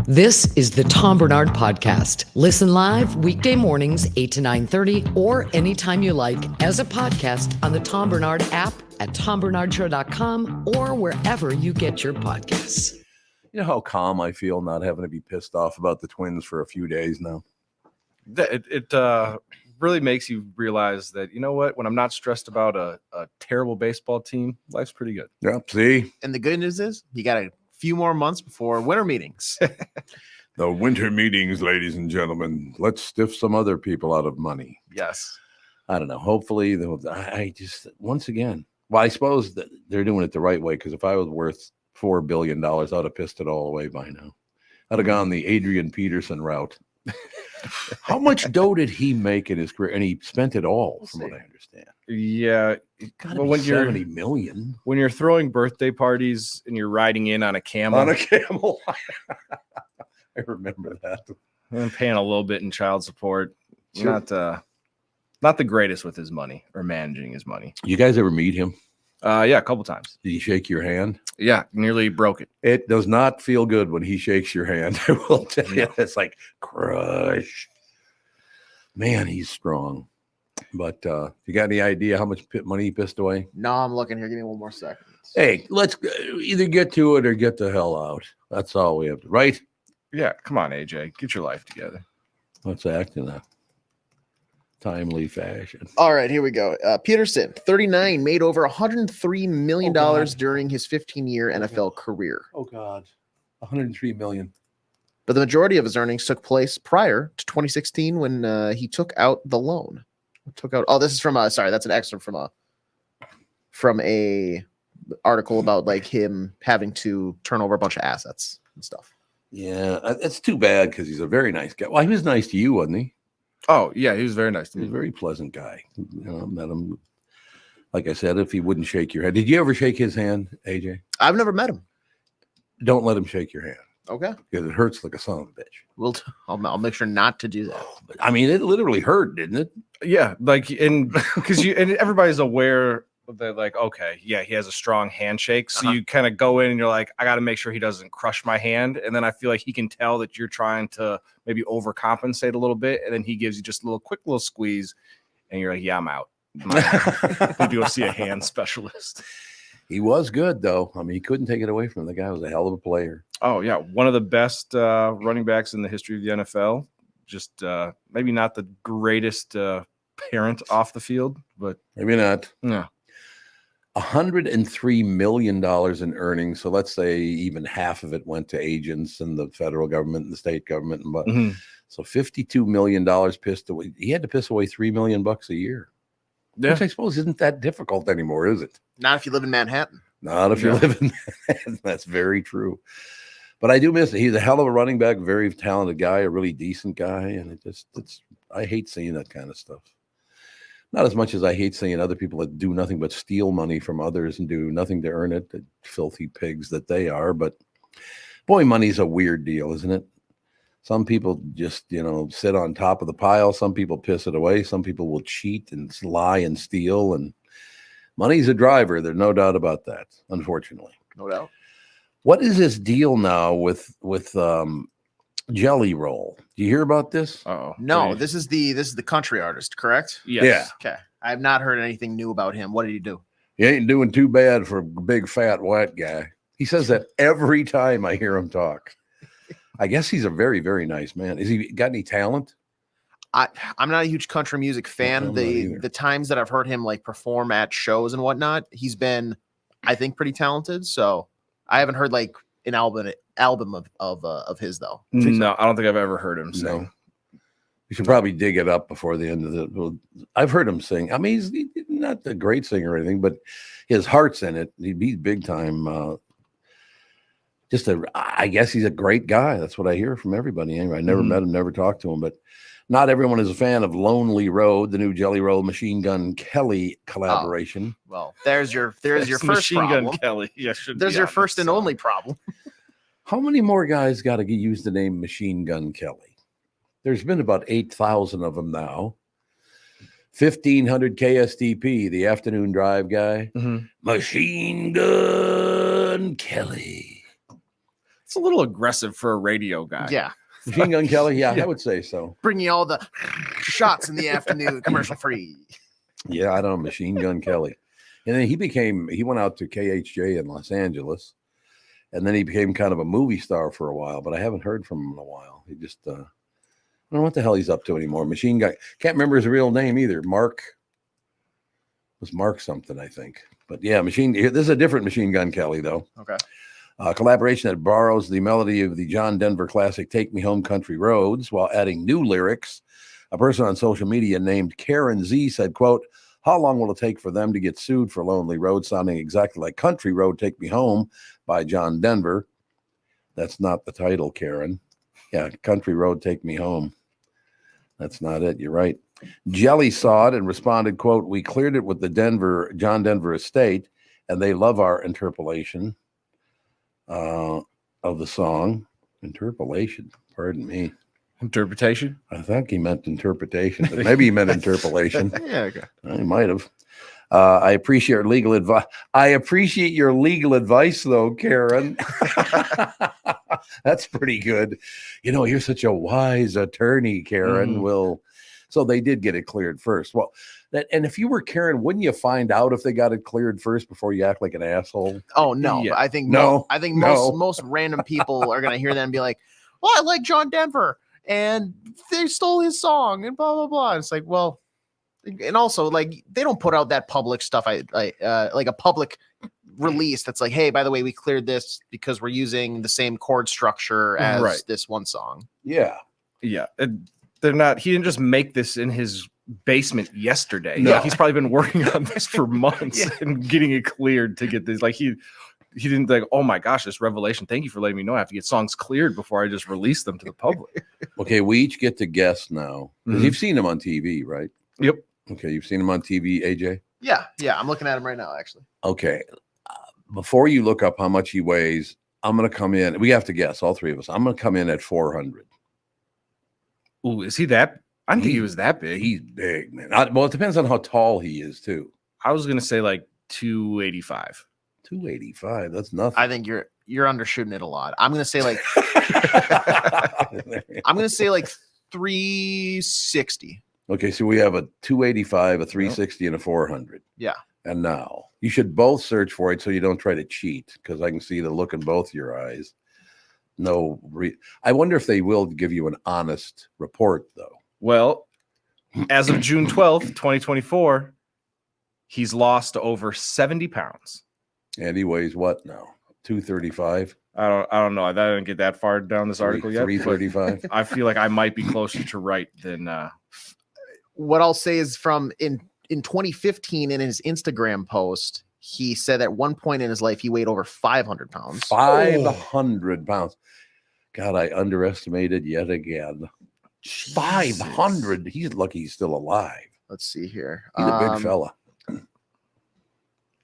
This is the Tom Barnard Podcast. Listen live weekday mornings, 8 to 9:30, or anytime you like as a podcast on the Tom Barnard app at tombarnardshow.com or wherever you get your podcasts. You know how calm I feel not having to be pissed off about the Twins for a few days now? It really makes you realize that, you know what, when I'm not stressed about a terrible baseball team, life's pretty good. Yeah, see? And the good news is you got a few more months before winter meetings. The winter meetings, ladies and gentlemen. Let's stiff some other people out of money. Yes. I don't know. Hopefully, once again, well, I suppose that they're doing it the right way, because if I was worth $4 billion, I'd have pissed it all away by now. I'd have gone the Adrian Peterson route. How much dough did he make in his career? And he spent it all, from what I understand. Yeah. Well, when you're $70 million. When you're throwing birthday parties and you're riding in on a camel. On a camel. I remember that. And paying a little bit in child support. Sure. Not the greatest with his money or managing his money. You guys ever meet him? Yeah, a couple times. Did he shake your hand? Yeah, nearly broke it. It does not feel good when he shakes your hand. I will tell you. It's like crush. Man, he's strong. But you got any idea how much money he pissed away? No, I'm looking here. Give me one more second. Hey, let's either get to it or get the hell out. That's all we have to, right? Yeah, come on, AJ. Get your life together. Let's act in a timely fashion. All right, here we go. Peterson, 39, made over $103 million during his 15-year NFL career. Oh, God. $103 million. But the majority of his earnings took place prior to 2016 when he took out the loan. This is from that's an excerpt from a article about like him having to turn over a bunch of assets and stuff. Yeah, it's too bad because he's a very nice guy. Well, he was nice to you, wasn't he? Oh, yeah, he was very nice to me. He's a very pleasant guy. You know, met him. Like I said, if he wouldn't shake your hand. Did you ever shake his hand, AJ? I've never met him. Don't let him shake your hand. Okay. Because it hurts like a son of a bitch. I'll make sure not to do that. I mean, it literally hurt, didn't it? Yeah, like, and because everybody's aware that, like, okay, yeah, he has a strong handshake, so you kind of go in and you're like, I got to make sure he doesn't crush my hand, and then I feel like he can tell that you're trying to maybe overcompensate a little bit, and then he gives you just a quick little squeeze, and you're like, yeah, I'm out. Maybe go see a hand specialist. He was good, though. I mean, he couldn't take it away from him. The guy was a hell of a player. Oh, yeah. One of the best running backs in the history of the NFL. Just maybe not the greatest parent off the field, but maybe not. Yeah. $103 million in earnings. So let's say even half of it went to agents and the federal government and the state government. But so $52 million pissed away. He had to piss away $3 million a year. Yeah. Which I suppose isn't that difficult anymore, is it? Not if you live in Manhattan. Not if you live in Manhattan. That's very true. But I do miss it. He's a hell of a running back, very talented guy, a really decent guy. And I hate seeing that kind of stuff. Not as much as I hate seeing other people that do nothing but steal money from others and do nothing to earn it, the filthy pigs that they are. But boy, money's a weird deal, isn't it? Some people just, sit on top of the pile. Some people piss it away. Some people will cheat and lie and steal. And money's a driver. There's no doubt about that, unfortunately. No doubt. What is this deal now with Jelly Roll? Do you hear about this? Oh no, this is the country artist, correct? Yes. Yeah. Okay. I have not heard anything new about him. What did he do? He ain't doing too bad for a big fat white guy. He says that every time I hear him talk. I guess he's a very, very nice man. Has he got any talent? I'm not a huge country music fan. The times that I've heard him like perform at shows and whatnot, he's been, I think, pretty talented. So I haven't heard like an album of his though. No, I don't think I've ever heard him sing. No. You should probably dig it up before the end of the. I've heard him sing. I mean, he's not a great singer or anything, but his heart's in it. He's big time. I guess he's a great guy. That's what I hear from everybody. Anyway, I never met him, never talked to him, but not everyone is a fan of Lonely Road, the new Jelly Roll Machine Gun Kelly collaboration. Oh, well, there's your first Machine problem. Gun Kelly. Yeah, there's your first and only problem. How many more guys got to use the name Machine Gun Kelly? There's been about 8,000 of them now. 1,500 KSTP, the afternoon drive guy. Machine Gun Kelly. It's a little aggressive for a radio guy. Yeah. Machine Gun Kelly, yeah, I would say so. Bring you all the shots in the afternoon, commercial free. Yeah, I don't know, Machine Gun Kelly. And then he went out to KHJ in Los Angeles, and then he became kind of a movie star for a while, but I haven't heard from him in a while. He just, I don't know what the hell he's up to anymore. Machine Gun, can't remember his real name either. Mark something, I think. But yeah, this is a different Machine Gun Kelly, though. Okay. Collaboration that borrows the melody of the John Denver classic Take Me Home Country Roads while adding new lyrics. A person on social media named Karen Z said, quote, "How long will it take for them to get sued for Lonely Road sounding exactly like Country Road Take Me Home by John Denver?" That's not the title, Karen. Yeah, Country Road Take Me Home. That's not it. You're right. Jelly saw it and responded, quote, "We cleared it with the John Denver estate, and they love our interpolation of the song." Interpolation, pardon me. Interpretation? I think he meant interpretation, but maybe he meant interpolation. Yeah, okay. He might have. I appreciate your legal advice. I appreciate your legal advice, though, Karen. That's pretty good. You know, you're such a wise attorney, Karen. So they did get it cleared first. Well, and if you were Karen, wouldn't you find out if they got it cleared first before you act like an asshole? Oh no, Yeah. I think No. most random people are gonna hear that and be like, "Well, I like John Denver, and they stole his song, and blah blah blah." And it's like, well, and also like they don't put out that public stuff. Like a public release that's like, "Hey, by the way, we cleared this because we're using the same chord structure as this one song." Yeah. Yeah. They're not, he didn't just make this in his basement yesterday. No. Like, he's probably been working on this for months and getting it cleared to get this. Like he didn't like, oh my gosh, this revelation. Thank you for letting me know I have to get songs cleared before I just release them to the public. Okay, we each get to guess now. 'Cause you've seen him on TV, right? Yep. Okay, you've seen him on TV, AJ? Yeah, I'm looking at him right now, actually. Okay. Before you look up how much he weighs, I'm going to come in. We have to guess, all three of us. I'm going to come in at 400. Ooh, is he that? I didn't think he was that big. He's big, man. Well, it depends on how tall he is, too. I was gonna say like 285. 285. That's nothing. I think you're undershooting it a lot. I'm gonna say like 360. Okay, so we have a 285, a 360, and a 400. Yeah. And now you should both search for it so you don't try to cheat, because I can see the look in both your eyes. I wonder if they will give you an honest report, though. Well, as of June 12th, 2024, he's lost over 70 pounds. And he weighs what now? 235? I don't know. I didn't get that far down this article yet. 335? I feel like I might be closer to right than What I'll say is from in 2015 in his Instagram post, he said at one point in his life he weighed over 500 pounds. 500 pounds. God, I underestimated yet again. 500. He's lucky he's still alive. Let's see here. He's a big fella.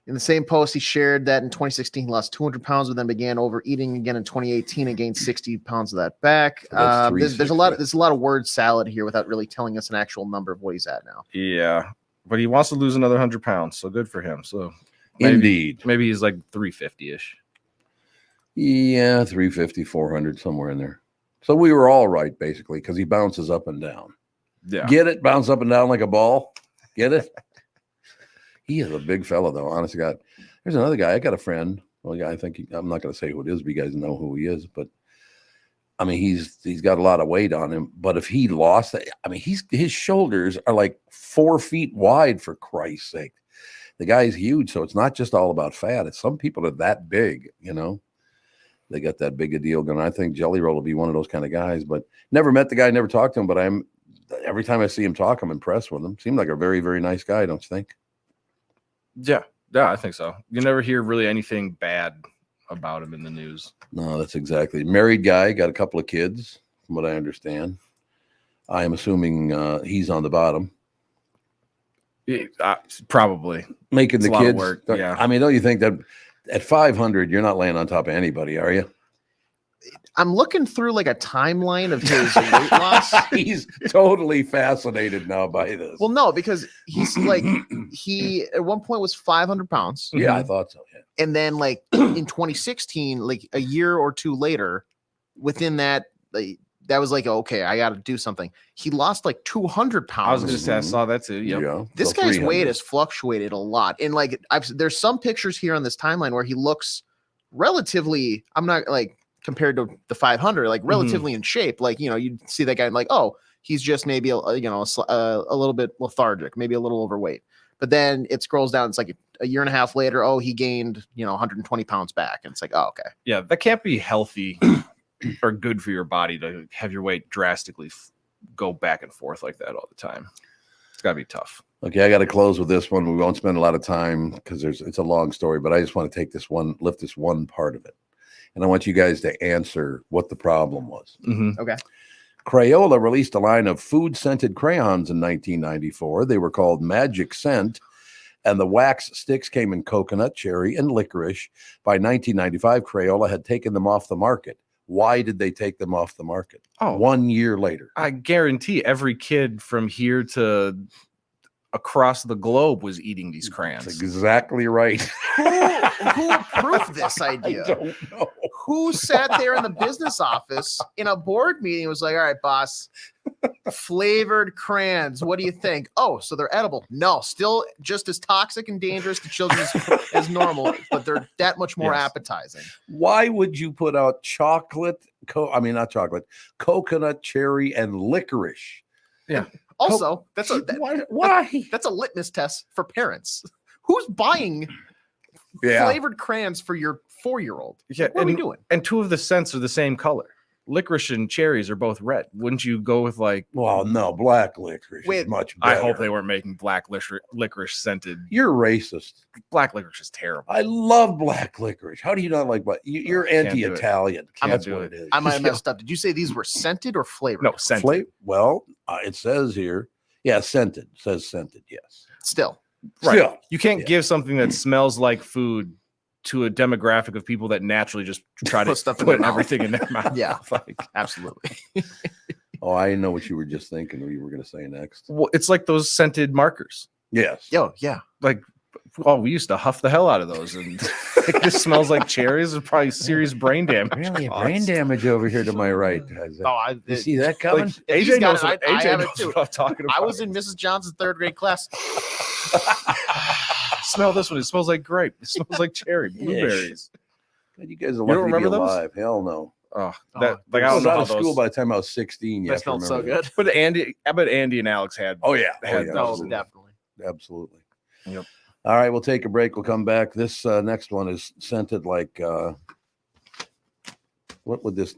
In the same post, he shared that in 2016 he lost 200 pounds, but then began overeating again in 2018 and gained 60 pounds of that back. So There's a lot of word salad here without really telling us an actual number of what he's at now. Yeah, but he wants to lose another 100 pounds, so good for him. So Indeed. maybe he's like 350-ish. Yeah, 350, 400, somewhere in there. So we were all right, basically, because he bounces up and down. Yeah. Get it? Bounce up and down like a ball? Get it? He is a big fella, though. Honest to God. There's another guy. I got a friend. Well, yeah, I'm not going to say who it is, but you guys know who he is. But I mean, he's got a lot of weight on him. But if he lost, I mean, his shoulders are like 4 feet wide, for Christ's sake. The guy's huge, so it's not just all about fat. It's some people are that big, you know. They got that big a deal going. I think Jelly Roll will be one of those kind of guys, but never met the guy, never talked to him. But every time I see him talk, I'm impressed with him. Seemed like a very, very nice guy, don't you think? Yeah, I think so. You never hear really anything bad about him in the news. No, that's exactly. Married guy, got a couple of kids, from what I understand. I am assuming he's on the bottom. Probably. Making It's the a lot of kids work, yeah. I mean, don't you think that at 500, you're not laying on top of anybody, are you? I'm looking through like a timeline of his weight loss. He's totally fascinated now by this. Well, no, because he's like he at one point was 500 pounds. Yeah, I thought so. Yeah. And then like in 2016, like a year or two later, within that, that was like, okay, I got to do something. He lost like 200 pounds. I was going to say, I saw that too. Yep. Yeah. This So guy's 300. weight has fluctuated a lot. And like, there's some pictures here on this timeline where he looks relatively, I'm not like compared to the 500, like relatively in shape. Like, you know, you see that guy like, oh, he's just maybe, a little bit lethargic, maybe a little overweight. But then it scrolls down. It's like a year and a half later. Oh, he gained, 120 pounds back. And it's like, oh, okay. Yeah, that can't be healthy or good for your body to have your weight drastically go back and forth like that all the time. It's got to be tough. Okay, I got to close with this one. We won't spend a lot of time because it's a long story, but I just want to lift this one part of it. And I want you guys to answer what the problem was. Mm-hmm. Okay. Crayola released a line of food-scented crayons in 1994. They were called Magic Scent, and the wax sticks came in coconut, cherry, and licorice. By 1995, Crayola had taken them off the market. Why did they take them off the market? 1 year later. I guarantee every kid from here to across the globe was eating these crayons. That's exactly right. Who approved this idea? I don't know. Who sat there in the business office in a board meeting and was like, all right, boss, flavored crayons. What do you think? Oh, so they're edible. No, still just as toxic and dangerous to children as normal, but they're that much more appetizing. Why would you put out coconut, cherry, and licorice? Yeah. Also, why? That's a litmus test for parents. Who's buying flavored crayons for your 4-year-old? Yeah, what are we doing? And two of the scents are the same color. Licorice and cherries are both red. Wouldn't you go with like? Well, no, black licorice is much better. I hope they weren't making black licorice scented. You're racist. Black licorice is terrible. I love black licorice. How do you not like black? You're anti-Italian. That's what it is. I might have messed up. Did you say these were scented or flavored? No, scented. Well, it says here, scented. It says scented, yes. Still. Right. Still. You can't give something that smells like food to a demographic of people that naturally just try to put everything in their mouth. Yeah, absolutely. Oh, I know what you were just thinking. What you were going to say next. Well, it's like those scented markers. Yes. Yo, yeah. Like, we used to huff the hell out of those, and this smells like cherries. It's probably serious brain damage. Really, brain damage over here to my right. You see that coming? AJ knows what I have it knows too. what I'm talking about. I was in Mrs. Johnson's 3rd grade class. Smell this one. It smells like grape. It smells like cherry, blueberries. God, you guys are lucky to be alive. Hell no. I don't know out how of school by the time I was 16. That smelled so good. But Andy and Alex had. Definitely. Absolutely. Yep. All right, we'll take a break. We'll come back. This next one is scented like. What would this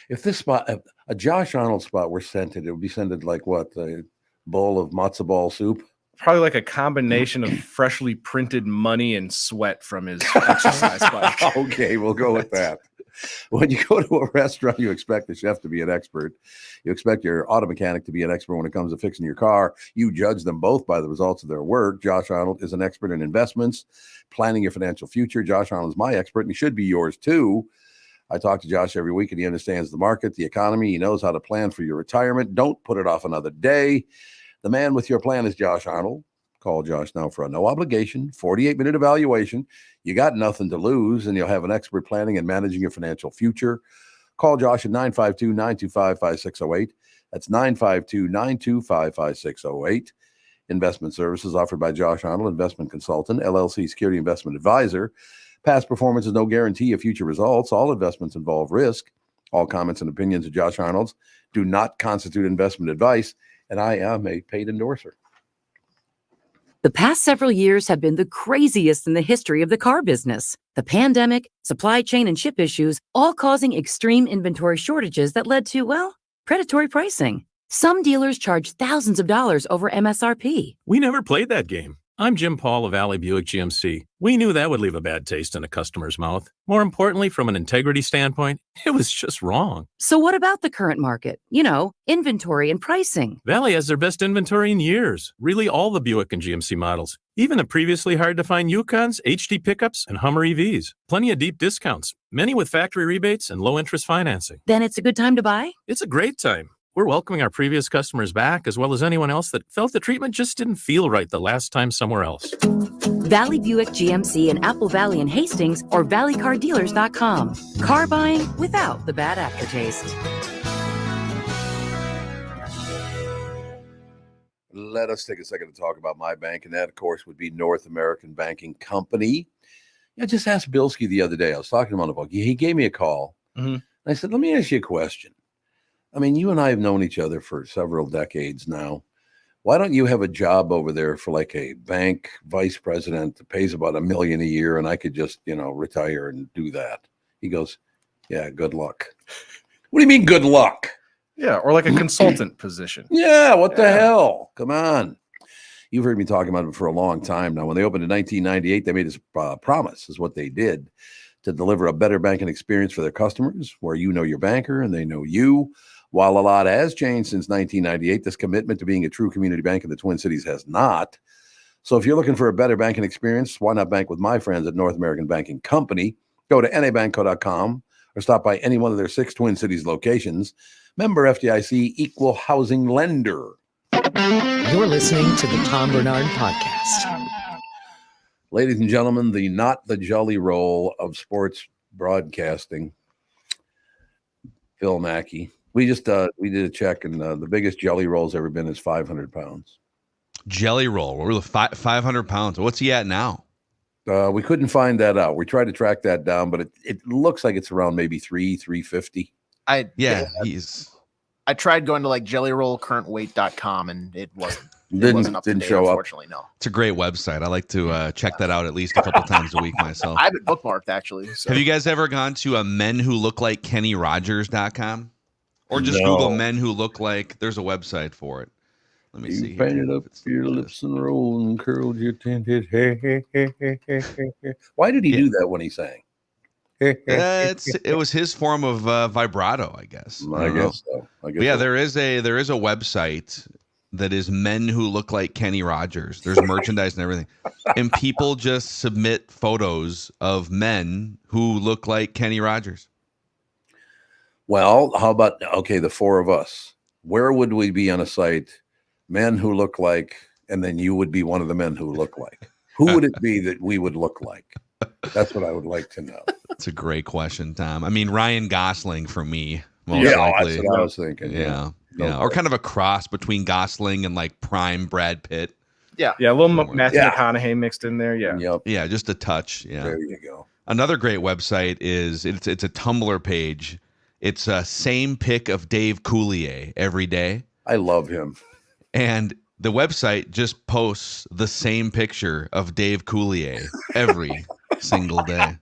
if this spot a Josh Arnold spot were scented? It would be scented like what, a bowl of matzo ball soup. Probably like a combination of freshly printed money and sweat from his exercise bike. Okay, we'll go with that. When you go to a restaurant, you expect the chef to be an expert. You expect your auto mechanic to be an expert when it comes to fixing your car. You judge them both by the results of their work. Josh Arnold is an expert in investments, planning your financial future. Josh Arnold is my expert, and he should be yours too. I talk to Josh every week, and he understands the market, the economy. He knows how to plan for your retirement. Don't put it off another day. The man with your plan is Josh Arnold. Call Josh now for a no obligation, 48-minute evaluation. You got nothing to lose, and you'll have an expert planning and managing your financial future. Call Josh at 952-925-5608. That's 952-925-5608. Investment services offered by Josh Arnold, investment consultant, LLC security investment advisor. Past performance is no guarantee of future results. All investments involve risk. All comments and opinions of Josh Arnold's do not constitute investment advice, and I am a paid endorser. The past several years have been the craziest in the history of the car business. The pandemic, supply chain and ship issues, all causing extreme inventory shortages that led to, predatory pricing. Some dealers charge thousands of dollars over MSRP. We never played that game. I'm Jim Paul of Alley Buick GMC. We knew that would leave a bad taste in a customer's mouth. More importantly, from an integrity standpoint, it was just wrong. So what about the current market? Inventory and pricing. Valley has their best inventory in years. Really all the Buick and GMC models. Even the previously hard-to-find Yukons, HD pickups, and Hummer EVs. Plenty of deep discounts. Many with factory rebates and low-interest financing. Then it's a good time to buy? It's a great time. We're welcoming our previous customers back, as well as anyone else that felt the treatment just didn't feel right the last time somewhere else. Valley Buick GMC in Apple Valley and Hastings, or valleycardealers.com. Car buying without the bad aftertaste. Let us take a second to talk about my bank, and that, of course, would be North American Banking Company. I just asked Bilski the other day. I was talking to him on the phone. He gave me a call. Mm-hmm. I said, let me ask you a question. I mean, you and I have known each other for several decades now. Why don't you have a job over there for like a bank vice president that pays about $1 million a year, and I could just, retire and do that? He goes, yeah, good luck. What do you mean good luck? Yeah, or like a consultant position. Yeah, what the hell? Come on. You've heard me talking about it for a long time now. When they opened in 1998, they made this promise, is what they did, to deliver a better banking experience for their customers, where you know your banker and they know you. While a lot has changed since 1998, this commitment to being a true community bank in the Twin Cities has not. So if you're looking for a better banking experience, why not bank with my friends at North American Banking Company? Go to nabankco.com or stop by any one of their 6 Twin Cities locations. Member FDIC, equal housing lender. You're listening to the Tom Barnard Podcast. Ladies and gentlemen, the not the jelly roll of sports broadcasting, Phil Mackey. We did a check, and the biggest jelly roll's ever been is 500 pounds. Jelly roll. We're 500 pounds. What's he at now? We couldn't find that out. We tried to track that down, but it looks like it's around maybe 350. I tried going to like jellyrollcurrentweight.com and it wasn't. Didn't show up. Unfortunately, no. It's a great website. I like to check that out at least a couple times a week myself. I have it bookmarked actually. So. Have you guys ever gone to men who look like KennyRogers.com? Or just Google men who look like, there's a website for it. Let me see. You painted up your lips and rolled and curled your tinted hair. Why did he do that when he sang? It was his form of vibrato, I guess. I guess so. There is a website that is men who look like Kenny Rogers. There's merchandise and everything. And people just submit photos of men who look like Kenny Rogers. Well, how about, the 4 of us? Where would we be on a site? Men who look like, and then you would be one of the men who look like. Who would it be that we would look like? That's what I would like to know. That's a great question, Tom. I mean, Ryan Gosling for me, most likely. That's what I was thinking. Yeah. Or kind of a cross between Gosling and like prime Brad Pitt. Yeah, a little Matthew McConaughey mixed in there. Yeah. Yep. Yeah, just a touch. Yeah. There you go. Another great website is it's a Tumblr page. It's a same pic of Dave Coulier every day. I love him. And the website just posts the same picture of Dave Coulier every single day.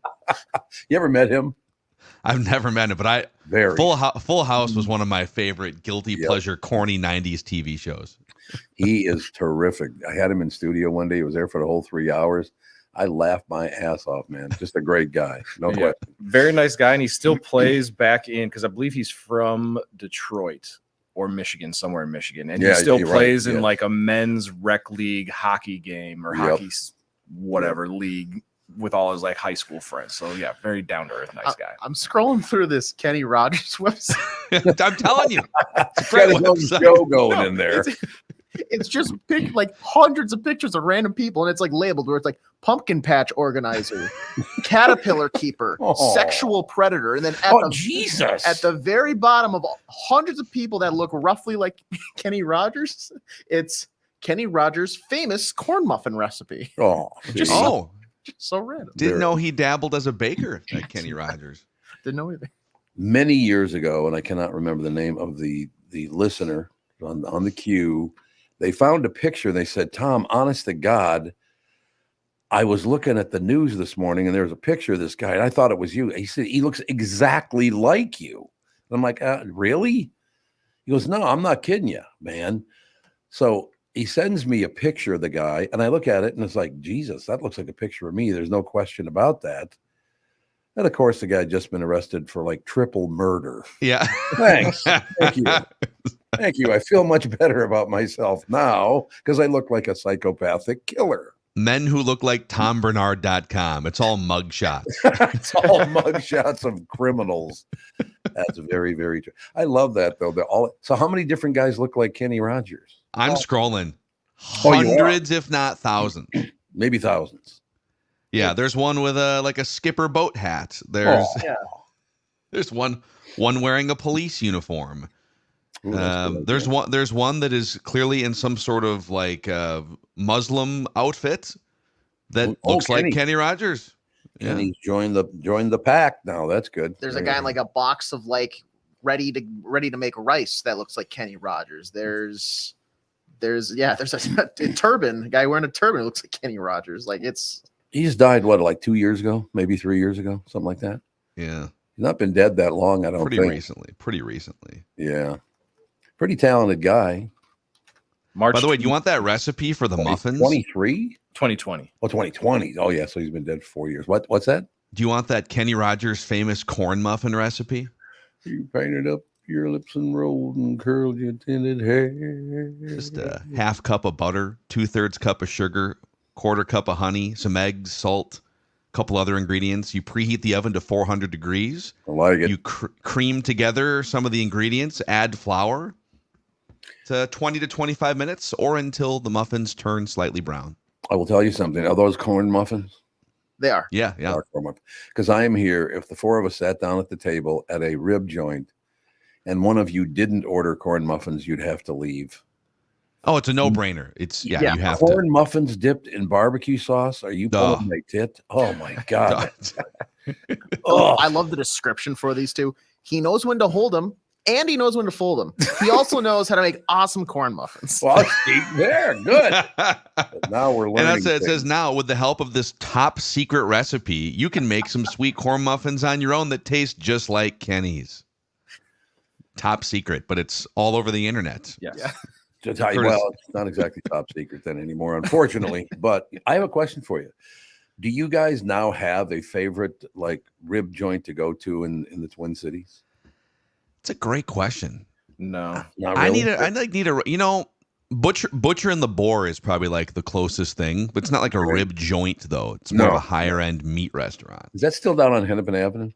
You ever met him? I've never met him, but Full House was one of my favorite guilty pleasure corny 90s TV shows. He is terrific. I had him in studio one day. He was there for the whole 3 hours. I laughed my ass off, man. Just a great guy. No question. Very nice guy. And he still plays back in, because I believe he's from Detroit or Michigan, somewhere in Michigan. And he still plays in like a men's rec league hockey game or hockey, whatever league with all his like high school friends. So yeah, very down to earth, nice guy. I'm scrolling through this Kenny Rogers website. I'm telling you. It's got his own show going in there. It's just like hundreds of pictures of random people, and it's like labeled where it's like pumpkin patch organizer, caterpillar keeper, sexual predator, and then at the very bottom of hundreds of people that look roughly like Kenny Rogers, it's Kenny Rogers' famous corn muffin recipe. Just so random. Didn't know he dabbled as a baker at Kenny Rogers. Didn't know anything. Many years ago, and I cannot remember the name of the listener on the queue. They found a picture. They said, Tom, honest to God, I was looking at the news this morning and there was a picture of this guy and I thought it was you. He said, he looks exactly like you. And I'm like, really? He goes, no, I'm not kidding you, man. So he sends me a picture of the guy and I look at it and it's like, Jesus, that looks like a picture of me. There's no question about that. And of course, the guy had just been arrested for like triple murder. Yeah. Thanks. Thank you. Thank you. I feel much better about myself now because I look like a psychopathic killer. Men who look like TomBarnard.com. It's all mugshots. It's all mugshots of criminals. That's very, very true. I love that, though. So how many different guys look like Kenny Rogers? I'm scrolling. Hundreds, if not thousands. maybe thousands. Yeah, there's one with a skipper boat hat. There's there's one wearing a police uniform. Ooh, that's good idea. There's one that is clearly in some sort of like Muslim outfit that looks like Kenny. Kenny Rogers. Yeah. Kenny's joined the pack now. That's good. There's a guy in like a box of like ready to make rice that looks like Kenny Rogers. There's a turban, a guy wearing a turban that looks like Kenny Rogers. Like He's died like 2 years ago, maybe 3 years ago, something like that. Yeah. He's not been dead that long, I don't think. Pretty recently. Yeah. Pretty talented guy. March. By the way, do you want that recipe for the muffins? 23? 2020. Oh, 2020. Oh, yeah. So he's been dead for 4 years. What's that? Do you want that Kenny Rogers famous corn muffin recipe? You painted up your lips and rolled and curled your tinted hair. Just a half cup of butter, 2/3 cup of sugar, 1/4 cup of honey, some eggs, salt, a couple other ingredients. You preheat the oven to 400 degrees. I like it. You cream together some of the ingredients, add flour to 20 to 25 minutes or until the muffins turn slightly brown. I will tell you something. Are those corn muffins? they are. Yeah. Because I am here. If the four of us sat down at the table at a rib joint and one of you didn't order corn muffins, you'd have to leave. Oh, it's a no-brainer. You have corn muffins dipped in barbecue sauce. Are you pulling my tit? Oh my God. Oh, I love the description for these two. He knows when to hold them and he knows when to fold them. He also knows how to make awesome corn muffins. Well, see, there, good. Now we're learning. And that's it. It says now, with the help of this top secret recipe, you can make some sweet corn muffins on your own that taste just like Kenny's. Top secret, but it's all over the internet. Yes. Yeah. To tell you, well, it's not exactly top secret then anymore, unfortunately. But I have a question for you. Do you guys now have a favorite like rib joint to go to in the Twin Cities? It's a great question. No. Not really? I need a Butcher and the Boar is probably like the closest thing, but it's not like a rib joint though. It's more of a higher end meat restaurant. Is that still down on Hennepin Avenue?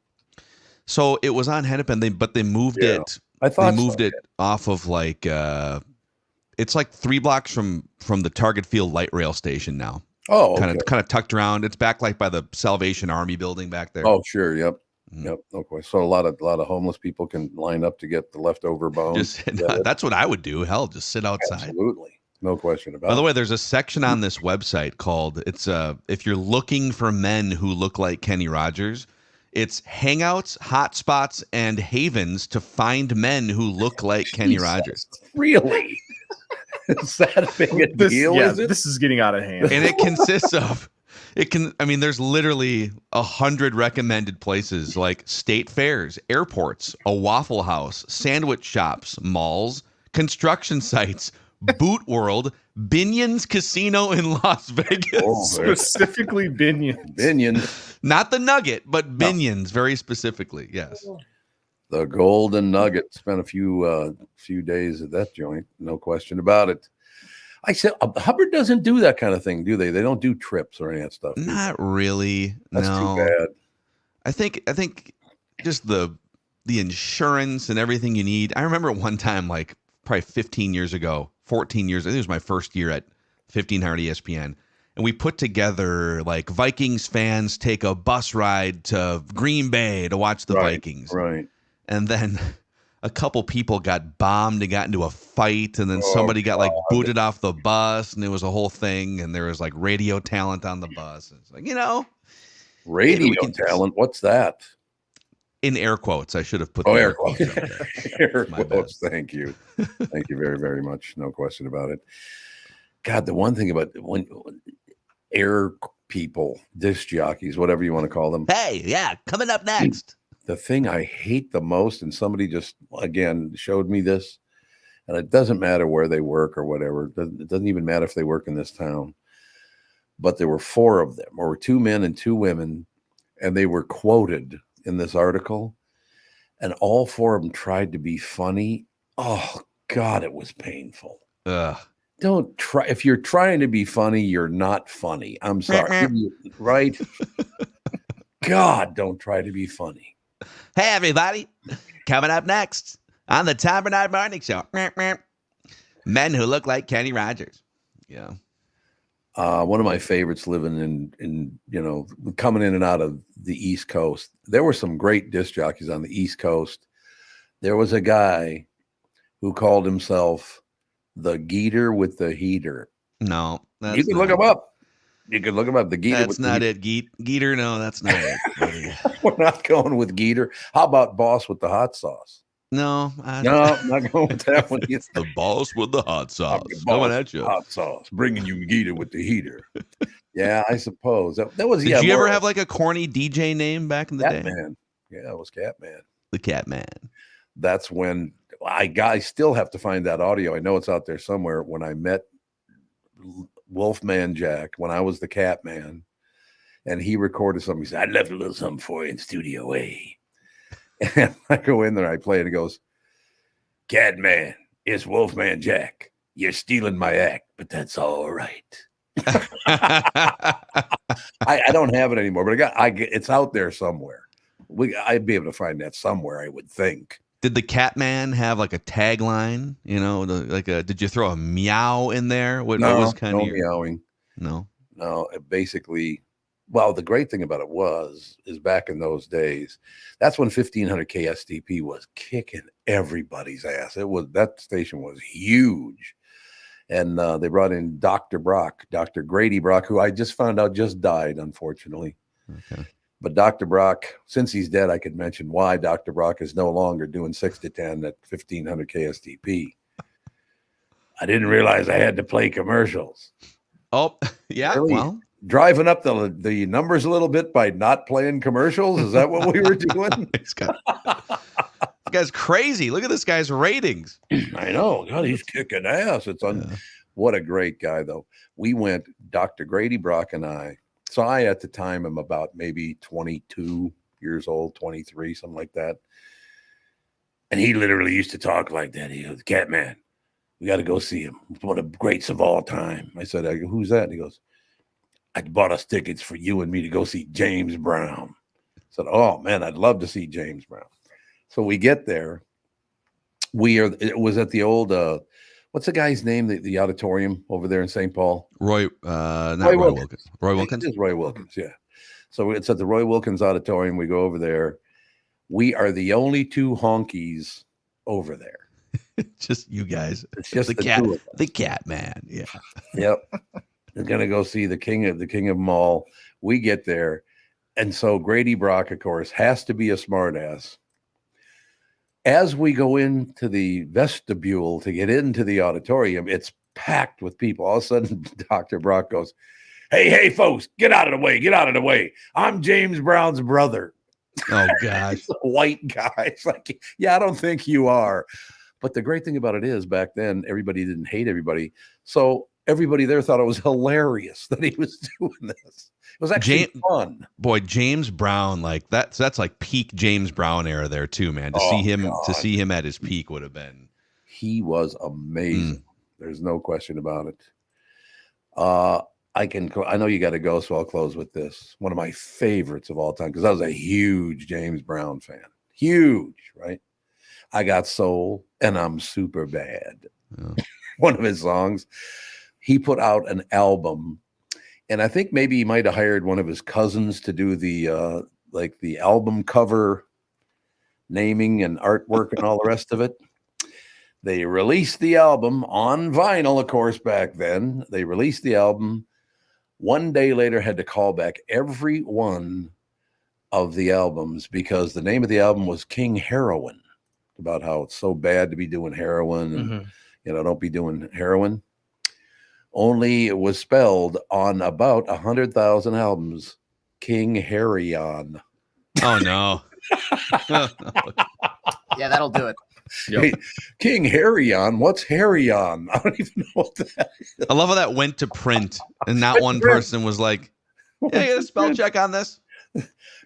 So it was on Hennepin, but they moved it. I thought they moved it off of like it's like 3 blocks from the Target Field light rail station now. Oh, okay. kind of tucked around. It's back like by the Salvation Army building back there. Oh, sure. Yep. Yep. Okay. So a lot of homeless people can line up to get the leftover bones. That's what I would do. Hell, just sit outside. Absolutely. No question about it. By the way, there's a section on this website called if you're looking for men who look like Kenny Rogers, it's hangouts, hotspots, and havens to find men who look like Kenny Rogers. Really? Is that a big deal? Yeah, is it? this is getting out of hand. And it consists of there's literally 100 recommended places like state fairs, airports, a Waffle House, sandwich shops, malls, construction sites, Boot World, Binion's Casino in Las Vegas. Oh, Specifically Binions. Binions. Not the Nugget, but Binion's very specifically. Yes. The Golden Nugget. Spent a few days at that joint. No question about it. I said Hubbard doesn't do that kind of thing, do they? They don't do trips or any of that stuff. Not really. That's no. too bad. I think just the insurance and everything you need. I remember one time, like probably 15 years ago, 14 years. I think it was my first year at 1500 ESPN. And we put together like Vikings fans take a bus ride to Green Bay to watch the Vikings. Right. And then a couple people got bombed and got into a fight. And then somebody got like booted off the bus. And it was a whole thing. And there was like radio talent on the bus. And it's like, radio talent. What's that? In air quotes. I should have put air quotes. up there. Air quotes. Thank you. Thank you very, very much. No question about it. God, the one thing about when air people, disc jockeys, whatever you want to call them. Hey, yeah, coming up next. The thing I hate the most, and somebody just, again, showed me this, and it doesn't matter where they work or whatever. It doesn't even matter if they work in this town. But there were 4 of them, or 2 men and 2 women, and they were quoted in this article, and all 4 of them tried to be funny. Oh, God, it was painful. Ugh. Don't try. If you're trying to be funny, you're not funny. I'm sorry. Right? God, don't try to be funny. Hey, everybody. Coming up next on the Tom Barnard Morning Show. Men who look like Kenny Rogers. Yeah. One of my favorites living in coming in and out of the East Coast. There were some great disc jockeys on the East Coast. There was a guy who called himself the Geeter with the Heater. No, You can look him up. You can look him up. The Geeter. That's not it. Geeter. No, that's not it. We're not going with Geeter. How about Boss with the hot sauce? No, No, I'm not going with that one. It's the boss with the hot sauce. Coming at you. Hot sauce, bringing you Geeter with the heater. Yeah, I suppose that was. Did you ever have like a corny DJ name back in the day? Catman. Yeah, it was Catman. The Catman. That's when I still have to find that audio. I know it's out there somewhere. When I met Wolfman Jack, when I was the Catman, and he recorded something. He said, "I left a little something for you in Studio A." And I go in there, I play it, and it goes, "Catman, it's Wolfman Jack. You're stealing my act, but that's all right." I don't have it anymore, but it's out there somewhere. I'd be able to find that somewhere, I would think. Did the Catman have like a tagline? You know, did you throw a meow in there? What was kind of meowing? No. Basically. Well, the great thing about it is back in those days, that's when 1500 KSTP was kicking everybody's ass. That station was huge. And they brought in Dr. Grady Brock, who I just found out just died, unfortunately. Okay. But Dr. Brock, since he's dead, I could mention why Dr. Brock is no longer doing 6 to 10 at 1500 KSTP. I didn't realize I had to play commercials. Oh, yeah. Really? Well, driving up the numbers a little bit by not playing commercials. Is that what we were doing? This guy's crazy. Look at this guy's ratings. I know. God, he's kicking ass. What a great guy, though. We went, Dr. Grady Brock and I. So I, at the time, am about maybe 22 years old, 23, something like that. And he literally used to talk like that. He goes, "Catman, we got to go see him. One of the greats of all time." I said, "Who's that?" And he goes, "I bought us tickets for you and me to go see James Brown." I said, "Oh, man, I'd love to see James Brown." So we get there. It was at the old, what's the guy's name? The auditorium over there in St. Paul? Roy Wilkins. Roy Wilkins? It is Roy Wilkins, yeah. So it's at the Roy Wilkins Auditorium. We go over there. We are the only two honkies over there. Just you guys. It's just the Catman. Yeah. Yep. We're gonna go see the king of them all. We get there, and so Grady Brock, of course, has to be a smartass. As we go into the vestibule to get into the auditorium, it's packed with people. All of a sudden, Dr. Brock goes, Hey, folks, get out of the way. Get out of the way. I'm James Brown's brother." Oh, gosh. A white guy. It's like, yeah, I don't think you are. But the great thing about it is back then, everybody didn't hate everybody. So everybody there thought it was hilarious that he was doing this. It was actually fun. Boy, James Brown, like that's like peak James Brown era there too, man. To see him at his peak would have been. He was amazing. There's no question about it. I know you got to go, so I'll close with this. One of my favorites of all time, because I was a huge James Brown fan. Huge, right? I Got Soul and I'm Super Bad. Oh. One of his songs. He put out an album, and I think maybe he might have hired one of his cousins to do the album cover naming and artwork and all the rest of it. They released the album on vinyl, of course, back then. They released the album. One day later, had to call back every one of the albums because the name of the album was King Heroin, about how it's so bad to be doing heroin and, don't be doing heroin. Only it was spelled on about 100,000 albums, King Harryon. Oh, no. Yeah, that'll do it. Yep. Hey, King Harryon, what's Harryon? I don't even know what that is. I love how that went to print, and not one person was like, "Yeah, get a spell check on this."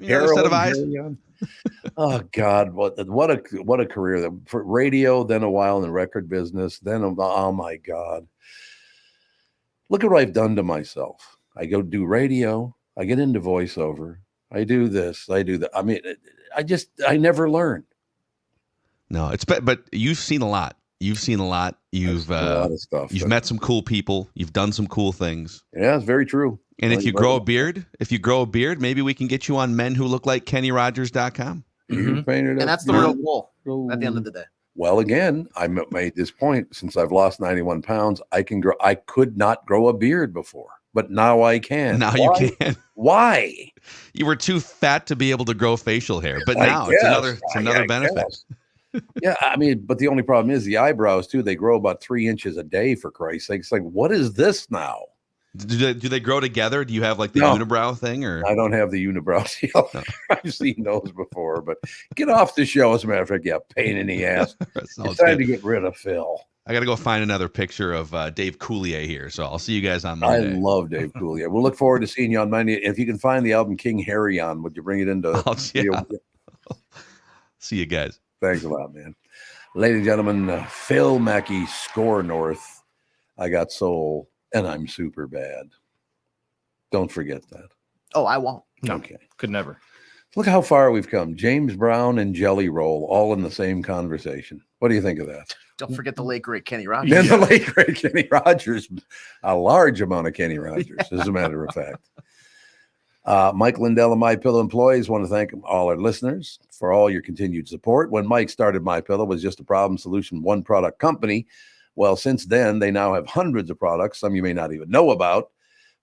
Another set of eyes. Oh God, what a career! That for radio, then a while in the record business, then oh my God, look at what I've done to myself. I go do radio, I get into voiceover, I do this, I do that. I mean, I never learned. No, but you've seen a lot. You've seen a lot. You've a lot of stuff. You've met some cool people. You've done some cool things. Yeah, it's very true. And if you grow a beard, maybe we can get you on menwholooklikeKennyRogers.com. And that's the real goal at the end of the day. Well, again, I made this point since I've lost 91 pounds. I could not grow a beard before, but now I can. Now you can. Why? You were too fat to be able to grow facial hair, but now it's another benefit. Yeah, I mean, but the only problem is the eyebrows too. They grow about 3 inches a day, for Christ's sake. It's like, what is this now? Do they grow together? Do you have like the unibrow thing, or I don't have the unibrow deal. No. I've seen those before, but get off the show. As a matter of fact, yeah, pain in the ass. It's time to get rid of Phil. I got to go find another picture of Dave Coulier here, so I'll see you guys on Monday. I love Dave Coulier. We'll look forward to seeing you on Monday. If you can find the album King Harry on, would you bring it into? See you guys. Thanks a lot, man. Ladies and gentlemen, Phil Mackey, SKOR North. I got soul. And I'm super bad. Don't forget that. Oh, I won't. No, okay. Could never. Look how far we've come. James Brown and Jelly Roll all in the same conversation. What do you think of that? Don't forget the late great Kenny Rogers. And the late great Kenny Rogers. A large amount of Kenny Rogers, as a matter of fact. Mike Lindell and MyPillow employees want to thank all our listeners for all your continued support. When Mike started MyPillow, it was just a problem solution, one product company. Well, since then, they now have hundreds of products, some you may not even know about.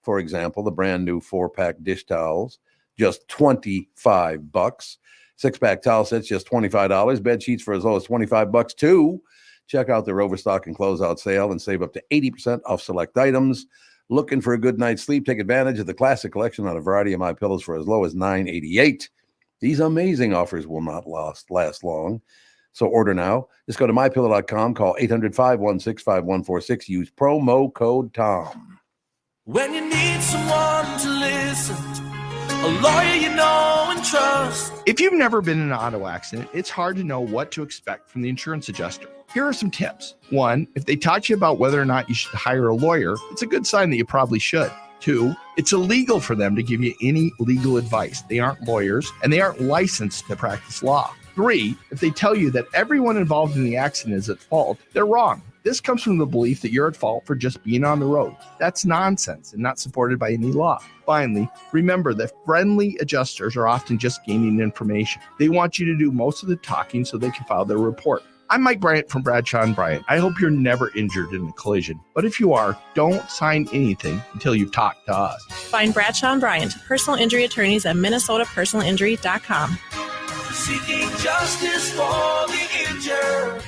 For example, the brand new 4-pack dish towels, just $25. 6-pack towel sets, just $25. Bed sheets for as low as $25 too. Check out their overstock and closeout sale and save up to 80% off select items. Looking for a good night's sleep? Take advantage of the classic collection on a variety of My Pillows for as low as $9.88. These amazing offers will not last long. So order now. Just go to mypillow.com, call 800-516-5146, use promo code TOM. When you need someone to listen, a lawyer you know and trust. If you've never been in an auto accident, it's hard to know what to expect from the insurance adjuster. Here are some tips. 1, if they taught you about whether or not you should hire a lawyer, it's a good sign that you probably should. 2, it's illegal for them to give you any legal advice. They aren't lawyers and they aren't licensed to practice law. 3, if they tell you that everyone involved in the accident is at fault, they're wrong. This comes from the belief that you're at fault for just being on the road. That's nonsense and not supported by any law. Finally, remember that friendly adjusters are often just gaining information. They want you to do most of the talking so they can file their report. I'm Mike Bryant from Bradshaw & Bryant. I hope you're never injured in a collision. But if you are, don't sign anything until you've talked to us. Find Bradshaw & Bryant, personal injury attorneys at minnesotapersonalinjury.com. Seeking justice for the injured.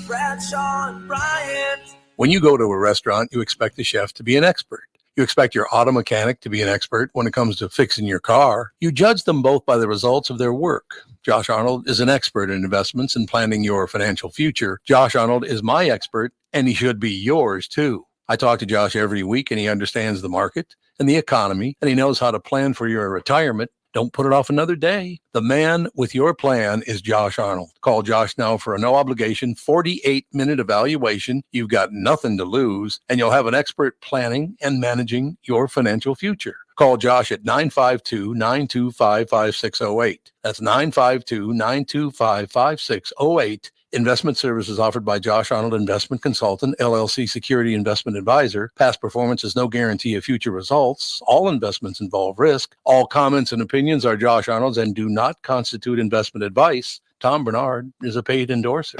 Bradshaw and Bryant. When you go to a restaurant, you expect the chef to be an expert. You expect your auto mechanic to be an expert when it comes to fixing your car. You judge them both by the results of their work. Josh Arnold is an expert in investments and planning your financial future. Josh Arnold is my expert, and he should be yours too. I talk to Josh every week, and he understands the market and the economy, and he knows how to plan for your retirement. Don't put it off another day. The man with your plan is Josh Arnold. Call Josh now for a no-obligation 48-minute evaluation. You've got nothing to lose, and you'll have an expert planning and managing your financial future. Call Josh at 952-925-5608. That's 952-925-5608. Investment services offered by Josh Arnold Investment Consultant, LLC Security Investment Advisor. Past performance is no guarantee of future results. All investments involve risk. All comments and opinions are Josh Arnold's and do not constitute investment advice. Tom Barnard is a paid endorser.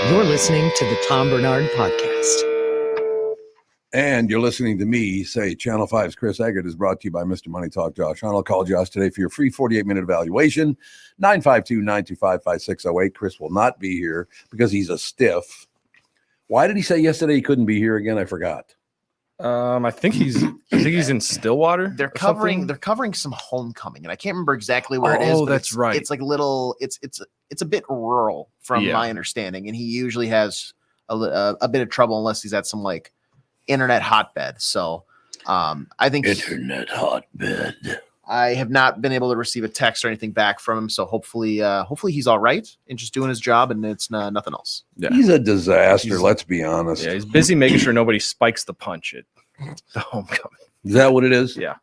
You're listening to the Tom Barnard Podcast. And you're listening to me say Channel 5's Chris Eggert is brought to you by Mr. Money Talk Josh Arnold. Call Josh today for your free 48-minute evaluation, 952-925-5608. Chris will not be here because he's a stiff. Why did he say yesterday he couldn't be here again? I forgot. I think he's in Stillwater. They're covering some homecoming, and I can't remember exactly where it is. Oh, that's right. It's like it's a bit rural from my understanding, and he usually has a bit of trouble unless he's at some like internet hotbed. So I think internet hotbed. I have not been able to receive a text or anything back from him. So hopefully he's all right and just doing his job and it's nothing else. Yeah. He's a disaster. Let's be honest. Yeah, he's busy making sure nobody spikes the punch at the homecoming. Is that what it is? Yeah.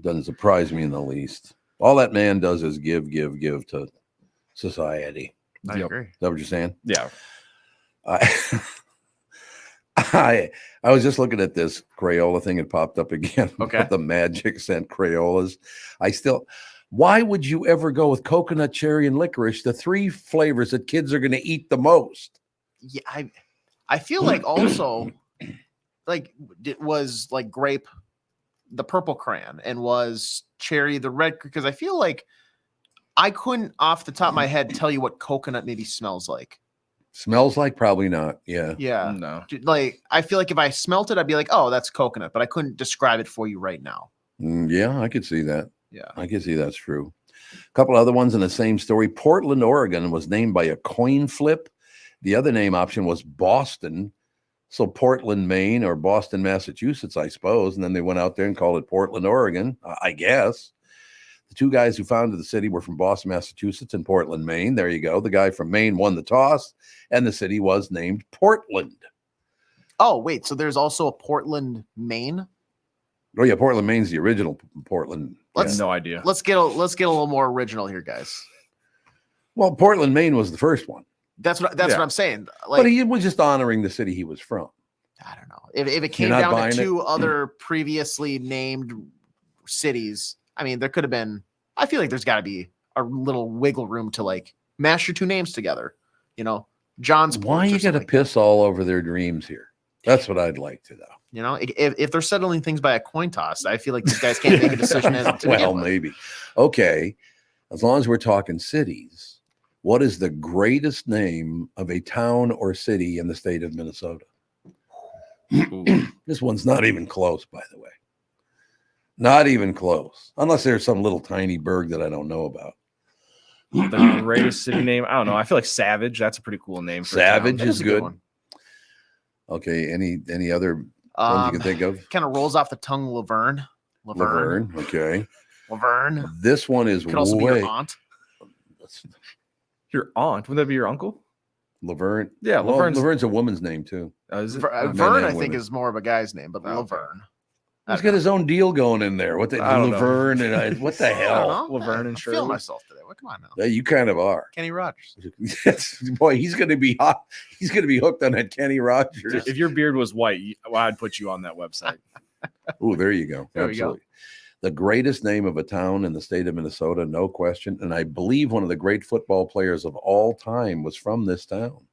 Doesn't surprise me in the least. All that man does is give to society. I agree. Is that what you're saying? Yeah. I was just looking at this Crayola thing. It popped up again. Okay. The magic scent Crayolas. Why would you ever go with coconut, cherry, and licorice, the 3 flavors that kids are going to eat the most? Yeah, I feel like also like it was like grape, the purple crayon, and was cherry the red, because I feel like I couldn't off the top of my head tell you what coconut maybe smells like. Smells like? Probably not. Yeah. Yeah. No. Like I feel like if I smelt it, I'd be like, oh, that's coconut, but I couldn't describe it for you right now. Yeah, I could see that. Yeah. I can see that's true. A couple other ones in the same story. Portland, Oregon was named by a coin flip. The other name option was Boston. So Portland, Maine, or Boston, Massachusetts, I suppose. And then they went out there and called it Portland, Oregon, I guess. The 2 guys who founded the city were from Boston, Massachusetts, and Portland, Maine. There you go. The guy from Maine won the toss, and the city was named Portland. Oh, wait. So there's also a Portland, Maine? Oh, yeah. Portland, Maine's the original Portland. No idea. Let's get a little more original here, guys. Well, Portland, Maine was the first one. That's what I'm saying. Like, But he was just honoring the city he was from. I don't know. If it came You're not down to buying 2 other previously named cities, I mean, there could have been. I feel like there's got to be a little wiggle room to like mash your 2 names together. You know, John's. Why you got to piss all over their dreams here? That's what I'd like to know. You know, if they're settling things by a coin toss, I feel like these guys can't make a decision as to Well, begin with. maybe. Okay. As long as we're talking cities, what is the greatest name of a town or city in the state of Minnesota? This one's not even close, by the way. Not even close. Unless there's some little tiny burg that I don't know about. The greatest city name? I don't know. I feel like Savage. That's a pretty cool name. For Savage a town. is good. Okay. Any other ones you can think of? Kind of rolls off the tongue. Laverne. Okay. Laverne. This one is Could also be your aunt. Your aunt? Wouldn't that be your uncle? Laverne. Yeah, Well, Laverne's Laverne's a woman's name too. Is it? Vern, and I think, women. is more of a guy's name, but Oh, okay. Laverne. He's got his own deal going in there. What the I don't know. Laverne and what the I don't hell? know. Laverne and I'm Shirley. feeling myself today. Well, come on now. Yeah, you kind of are. Kenny Rogers. Yes, boy, he's going to be hot. He's going to be hooked on that Kenny Rogers. If your beard was white, I'd put you on that website. Oh, there you go. There we go. Absolutely. The greatest name of a town in the state of Minnesota, no question. And I believe one of the great football players of all time was from this town.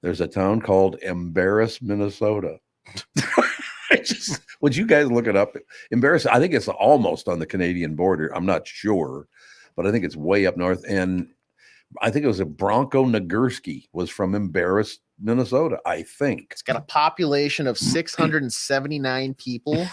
There's a town called Embarrass, Minnesota. Would you guys look it up? Embarrass. I think it's almost on the Canadian border. I'm not sure, but I think it's way up north. And I think it was a Bronco Nagurski was from Embarrass, Minnesota. I think It's got a population of 679 people.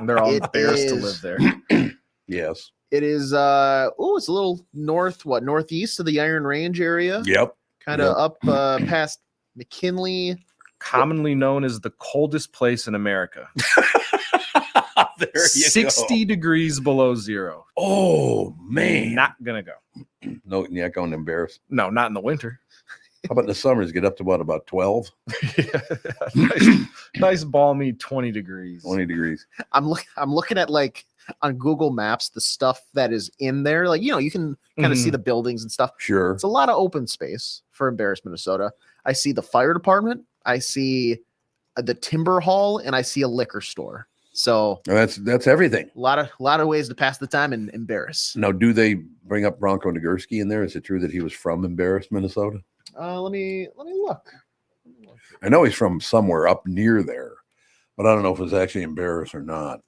They're all It embarrassed to is- live there. yes. It is it's a little northeast of the Iron Range area. Yep. Kind of up past McKinley. Commonly known as the coldest place in America. There you 60 degrees below zero. Oh man. Not gonna go. No, you're not going to embarrass. No, not in the winter. How about in the summers? Get up to what, about 12, nice balmy 20 degrees. 20 degrees. I'm looking at like on Google Maps the stuff that is in there. Like, you know, you can kind of see the buildings and stuff. Sure. It's a lot of open space for Embarrass, Minnesota. I see the fire department. I see the timber hall, and I see a liquor store. So That's everything. a lot of ways to pass the time and embarrass. Now, do they bring up Bronco Nagurski in there? Is it true that he was from Embarrass, Minnesota? Let me look. I know he's from somewhere up near there, but I don't know if it's actually Embarrass or not.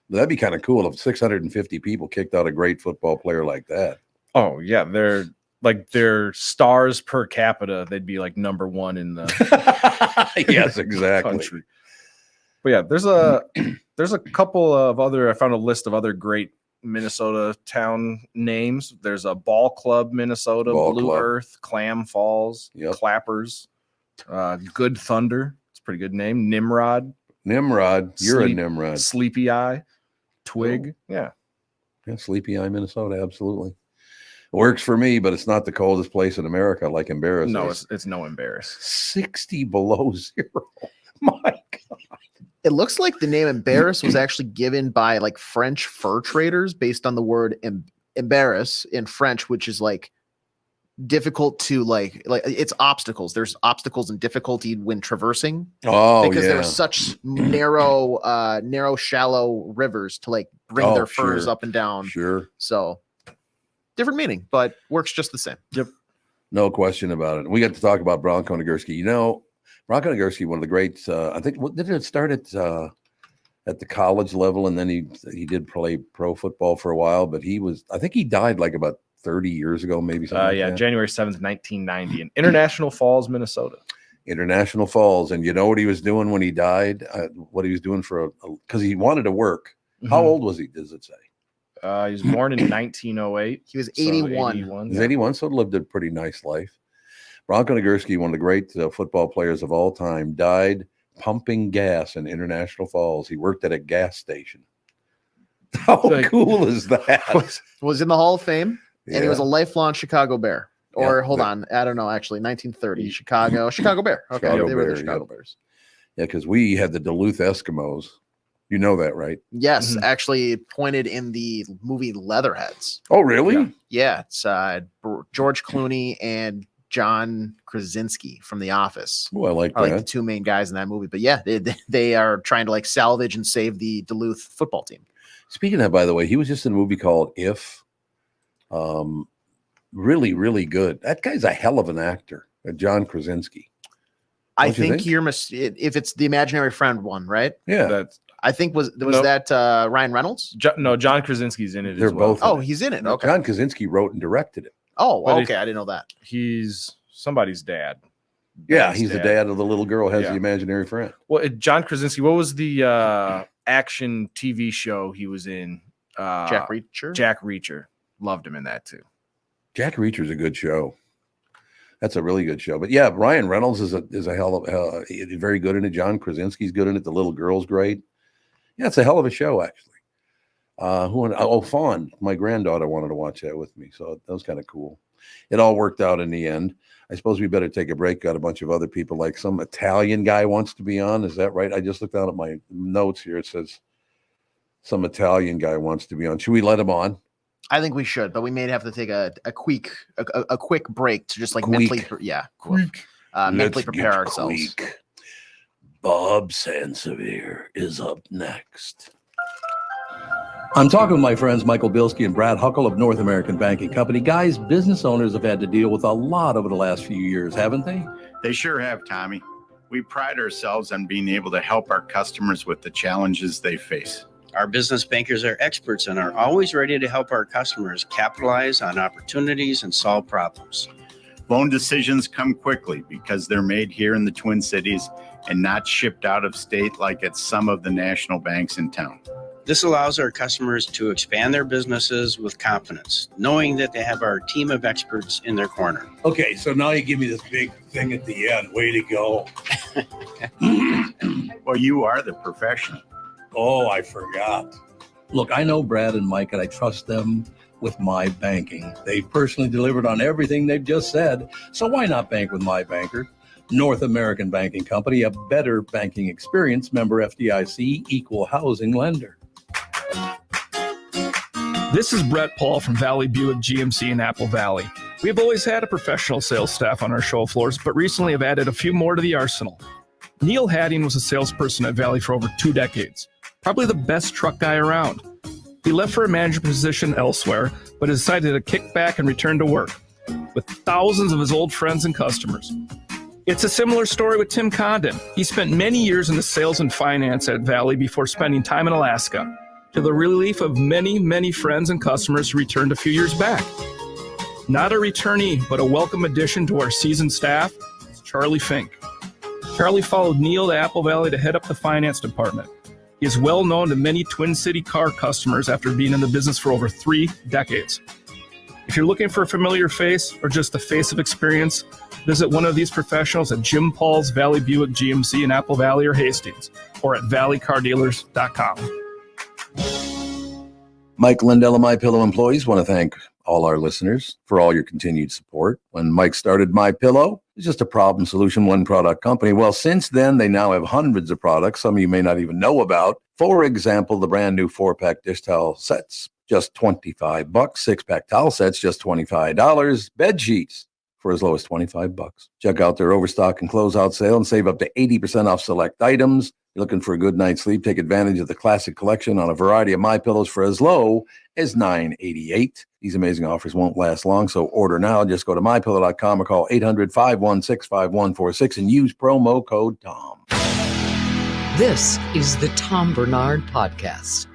That'd be kind of cool if 650 people kicked out a great football player like that. Oh yeah, they're like their stars per capita. They'd be like number one in the Yes, exactly. country. But yeah, there's a couple of other. I found a list of other great Minnesota town names. There's a Ball Club, Minnesota, Ball Blue Club. Earth, Clam Falls, Yep. Clappers, Good Thunder. It's a pretty good name. Nimrod, Nimrod. You're Sleep- a Nimrod. Sleepy Eye, Twig. Yeah. Yeah, Sleepy Eye, Minnesota. Absolutely. Works for me, but it's not the coldest place in America like Embarrass. No, is. it's no embarrass. 60 below zero. My God. It looks like the name Embarrass was actually given by like French fur traders based on the word embarrass in French, which is like difficult to like it's obstacles. There's obstacles and difficulty when traversing. Oh, because yeah. there were such narrow, shallow rivers to like bring their furs up and down. Sure. So different meaning, but works just the same. Yep. No question about it. We got to talk about Bronco Nagurski. You know, Bronco Nagurski, one of the greats. I think didn't it start at the college level, and then he did play pro football for a while. But I think he died like about 30 years ago, maybe something. Yeah, January 7th, 1990, in International Falls, Minnesota. International Falls, and you know what he was doing when he died? What he was doing because he wanted to work. How old was he? Does it say? He was born in 1908. He was 81. He's 81, so lived a pretty nice life. Bronco Nagurski, one of the great football players of all time, died pumping gas in International Falls. He worked at a gas station. How cool is that? Was in the Hall of Fame, and he was a lifelong Chicago Bear. Or Yeah, I don't know, actually, 1930, Chicago Bear. Okay, they were the Chicago Bears. Yeah, because we had the Duluth Eskimos. You know that, right? Yes, actually pointed in the movie Leatherheads. Oh, really? Yeah, it's George Clooney and John Krasinski from The Office. Oh, I like are that. like the two main guys in that movie. But yeah, they are trying to like salvage and save the Duluth football team. Speaking of, by the way, he was just in a movie called If. Really, really good. That guy's a hell of an actor, John Krasinski. I think you're if it's the Imaginary Friend one, right? Yeah. I think was that Ryan Reynolds? No, John Krasinski's in it. They're as well. both. Oh, he's in it. Okay. John Krasinski wrote and directed it. Oh, But okay. I didn't know that. He's somebody's dad. Yeah, he's the dad of the little girl who has Yeah. the imaginary friend. Well, John Krasinski. What was the action TV show he was in? Jack Reacher. Jack Reacher. Loved him in that too. Jack Reacher's a good show. That's a really good show. But yeah, Ryan Reynolds is a hell of very good in it. John Krasinski's good in it. The little girl's great. Yeah, it's a hell of a show, actually. Fawn, my granddaughter wanted to watch that with me, so that was kind of cool. It all worked out in the end. I suppose we better take a break. Got a bunch of other people, like some Italian guy wants to be on. Is that right? I just looked down at my notes here. It says some Italian guy wants to be on. Should we let him on? I think we should, but we may have to take a quick break to just like mentally prepare ourselves. Quick. Bob Sansevere is up next. I'm talking with my friends Michael Bilski and Brad Huckle of North American Banking Company. Guys, business owners have had to deal with a lot over the last few years, haven't they? They sure have, Tommy. We pride ourselves on being able to help our customers with the challenges they face. Our business bankers are experts and are always ready to help our customers capitalize on opportunities and solve problems. Loan decisions come quickly because they're made here in the Twin Cities and not shipped out of state like at some of the national banks in town. This allows our customers to expand their businesses with confidence, knowing that they have our team of experts in their corner. Okay, so now you give me this big thing at the end. Way to go. Well, you are the professional. Oh, I forgot. Look, I know Brad and Mike, and I trust them with my banking. They've personally delivered on everything they've just said, so why not bank with my banker? North American Banking Company, a better banking experience, member FDIC, equal housing lender. This is Brett Paul from Valley Buick GMC in Apple Valley. We have always had a professional sales staff on our show floors, but recently have added a few more to the arsenal. Neil Hadding was a salesperson at Valley for over 2 decades, probably the best truck guy around. He left for a manager position elsewhere, but decided to kick back and return to work with thousands of his old friends and customers. It's a similar story with Tim Condon. He spent many years in the sales and finance at Valley before spending time in Alaska, to the relief of many, many friends and customers who returned a few years back. Not a returnee, but a welcome addition to our seasoned staff, is Charlie Fink. Charlie followed Neil to Apple Valley to head up the finance department. He is well known to many Twin City car customers after being in the business for over 3 decades. If you're looking for a familiar face or just the face of experience, visit one of these professionals at Jim Paul's Valley Buick GMC in Apple Valley or Hastings, or at valleycardealers.com. Mike Lindell and MyPillow employees want to thank all our listeners for all your continued support. When Mike started MyPillow, it's just a problem solution, one product company. Well, since then, they now have hundreds of products, some of you may not even know about. For example, the brand new 4-pack dish towel sets, just $25. 6-pack towel sets, just $25. Bed sheets, for as low as $25. Check out their overstock and closeout sale and save up to 80% off select items. You're looking for a good night's sleep? Take advantage of the classic collection on a variety of MyPillows for as low as $9.88. These amazing offers won't last long, so order now. Just go to mypillow.com or call 800-516-5146 and use promo code TOM. This is the Tom Barnard Podcast.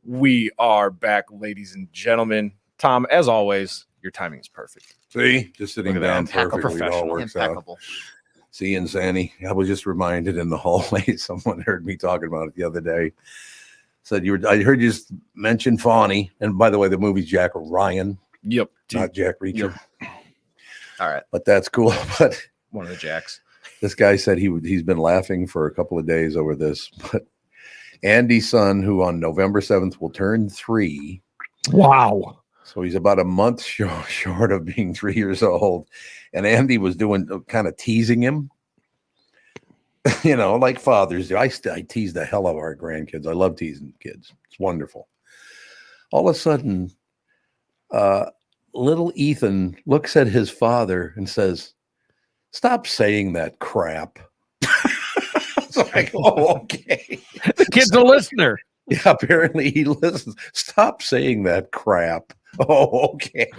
We are back, ladies and gentlemen. Tom, as always, your timing is perfect. See, just sitting down perfectly. It all works Impeccable. out. See, and Zanny, I was just reminded in the hallway, someone heard me talking about it the other day. Said I heard you just mention Fonie, and by the way, the movie's Jack Ryan. Yep, not Jack Reacher. Yep. All right, but that's cool. But one of the Jacks. This guy said he's been laughing for a couple of days over this. But Andy's son, who on November 7th will turn 3. Wow. So he's about a month short of being 3 years old. And Andy was doing kind of teasing him, like fathers do. I tease the hell out of our grandkids. I love teasing kids. It's wonderful. All of a sudden, little Ethan looks at his father and says, "Stop saying that crap." It's like, oh, okay. The kid's a listener. Yeah, apparently he listens. Stop saying that crap. Oh, okay.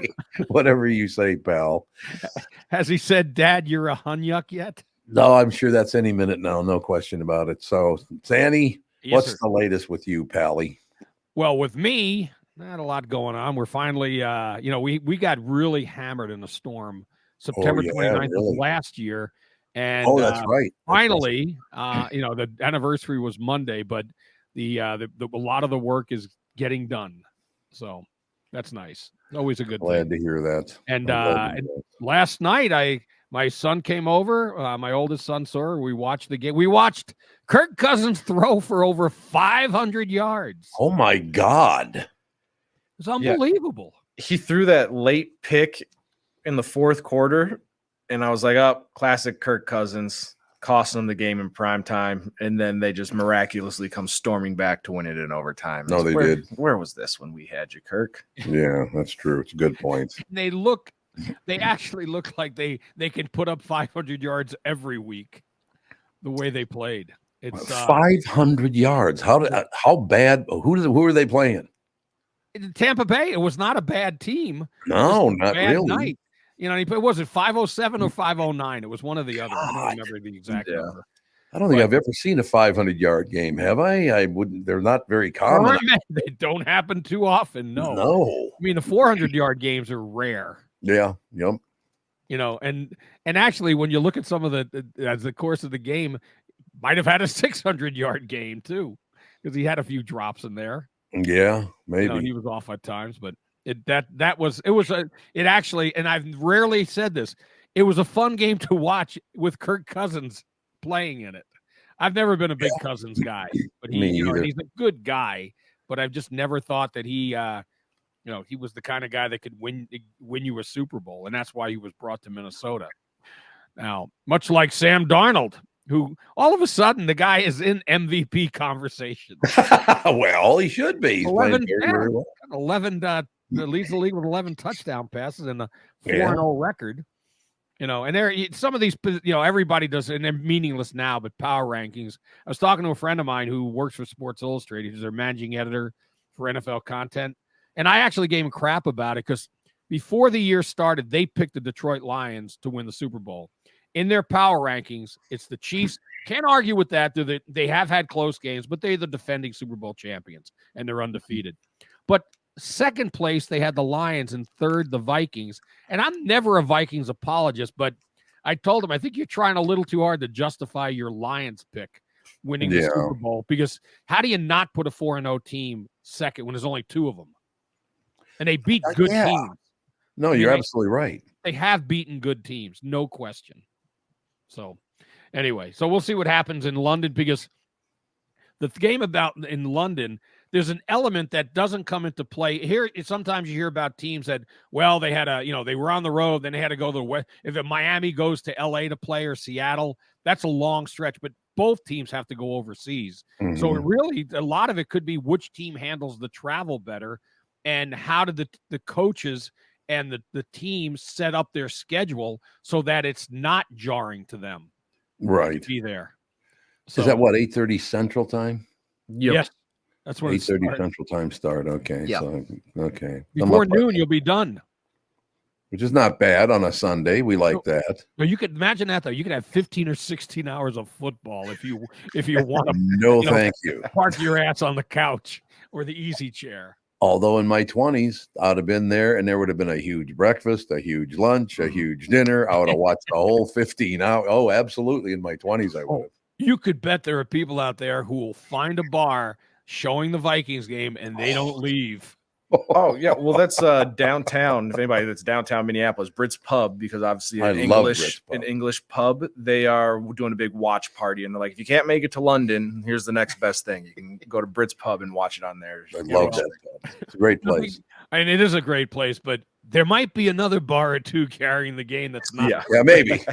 Whatever you say, pal. Has he said, "Dad, you're a hunyuck" yet? No, I'm sure that's any minute now. No question about it. So, Zanny, what's the latest with you, Pally? Well, with me, not a lot going on. We're finally, we got really hammered in a storm September 29th of last year. And that's right. Finally, the anniversary was Monday, but a lot of the work is getting done. So that's nice. Always a good thing. Glad to hear that. And last night, my son came over. My oldest son, sir. We watched the game. We watched Kirk Cousins throw for over 500 yards. Oh my God! It's unbelievable. Yeah. He threw that late pick in the fourth quarter, and I was like, "Oh, classic Kirk Cousins." Costing them the game in prime time, and then they just miraculously come storming back to win it in overtime. No, they did. Where was this when we had you, Kirk? Yeah, that's true. It's a good point. They actually look like they can put up 500 yards every week. The way they played, it's 500 yards. How bad? Who are they playing? Tampa Bay. It was not a bad team. No, not really. Night. Was it 507 or 509? It was one or the other. I don't remember the exact number. I don't think I've ever seen a 500-yard game. Have I? I wouldn't. They're not very common. They don't happen too often. No. No. I mean, the 400-yard games are rare. Yeah. Yep. And actually, when you look at some of the course of the game, might have had a 600-yard game too, because he had a few drops in there. Yeah, maybe he was off at times, but. It actually, and I've rarely said this, it was a fun game to watch with Kirk Cousins playing in it. I've never been a big Cousins guy, but he's a good guy, but I've just never thought that he was the kind of guy that could win you a Super Bowl, and that's why he was brought to Minnesota. Now, much like Sam Darnold, who all of a sudden the guy is in MVP conversation. Well, he should be. He's 11 leads the league with 11 touchdown passes and a 4-0 record. And there some of these, everybody does, and they're meaningless now, but power rankings. I was talking to a friend of mine who works for Sports Illustrated, who's their managing editor for NFL content. And I actually gave him crap about it because before the year started, they picked the Detroit Lions to win the Super Bowl. In their power rankings, it's the Chiefs. Can't argue with that. They have had close games, but they're the defending Super Bowl champions, and they're undefeated. But second place, they had the Lions, and third, the Vikings. And I'm never a Vikings apologist, but I told him, I think you're trying a little too hard to justify your Lions pick winning the Super Bowl, because how do you not put a 4-0 team second when there's only two of them? And they beat good teams. No, you're absolutely right. They have beaten good teams, no question. So anyway, we'll see what happens in London, because the game in London, there's an element that doesn't come into play here. Sometimes you hear about teams that, they had they were on the road, then they had to go to the west. If Miami goes to LA to play or Seattle, that's a long stretch, but both teams have to go overseas. Mm-hmm. So a lot of it could be which team handles the travel better, and how did the coaches and the teams set up their schedule so that it's not jarring to them. Right. To be there. Is that what, 8:30 Central Time? Yep. Yes. That's when 8:30 Central Time start. Okay. Yeah. So, okay. Before noon, you'll be done. Which is not bad on a Sunday. We like that. But you could imagine that, though. You could have 15 or 16 hours of football if you want to. No, thank you. Park your ass on the couch or the easy chair. Although in my 20s, I'd have been there and there would have been a huge breakfast, a huge lunch, a huge dinner. I would have watched the whole 15 hours. Oh, absolutely. In my 20s, I would have. You could bet there are people out there who will find a bar showing the Vikings game and they don't leave. Oh yeah, well that's downtown. If anybody that's downtown Minneapolis, Brits Pub, because obviously an English pub, they are doing a big watch party, and they're like, if you can't make it to London, here's the next best thing. You can go to Brits Pub and watch it on there. I love that pub. It's a great place. I mean, it is a great place, but there might be another bar or two carrying the game that's not. Yeah, maybe.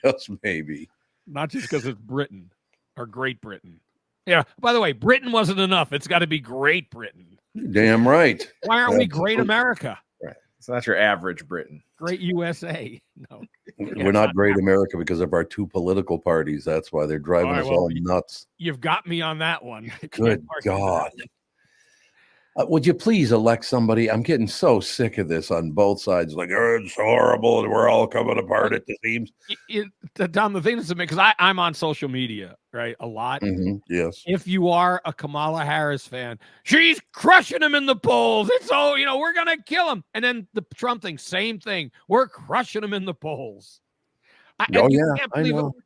Just maybe. Not just because it's Britain or Great Britain. Yeah. By the way, Britain wasn't enough. It's got to be Great Britain. Damn right. Why aren't we Great America? Right. So that's your average Britain. Great USA. No. We're not Great America because of our two political parties. That's why they're driving us all nuts. You've got me on that one. Good God. Would you please elect somebody? I'm getting so sick of this on both sides. Like, oh, it's horrible and we're all coming apart, it seems. Tom, the thing is, because I'm on social media, right, a lot. Mm-hmm. Yes. If you are a Kamala Harris fan, she's crushing him in the polls. It's we're going to kill him. And then the Trump thing, same thing. We're crushing him in the polls. I know.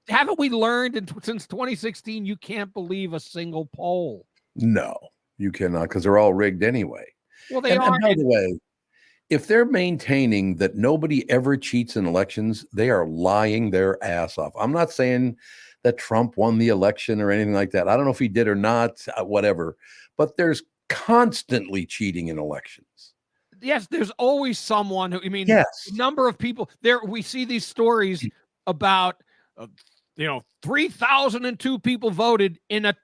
Haven't we learned since 2016, you can't believe a single poll? No. You cannot, because they're all rigged anyway. Well, they are. And by the way, if they're maintaining that nobody ever cheats in elections, they are lying their ass off. I'm not saying that Trump won the election or anything like that. I don't know if he did or not, whatever. But there's constantly cheating in elections. Yes, there's always someone who, number of people there. We see these stories about, 3,002 people voted in a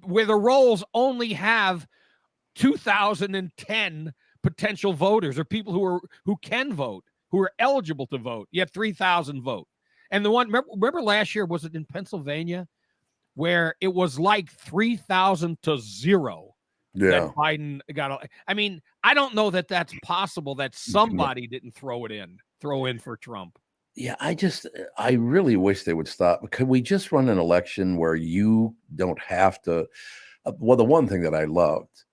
where the rolls only have 2,010 potential voters or people who can vote, who are eligible to vote. You have 3,000 vote. And the one, remember last year, was it in Pennsylvania, where it was like 3,000 to 0 that Biden got? I mean, I don't know that that's possible that somebody didn't throw in for Trump. Yeah, I really wish they would stop. Could we just run an election where you don't have to? Well, the one thing that I loved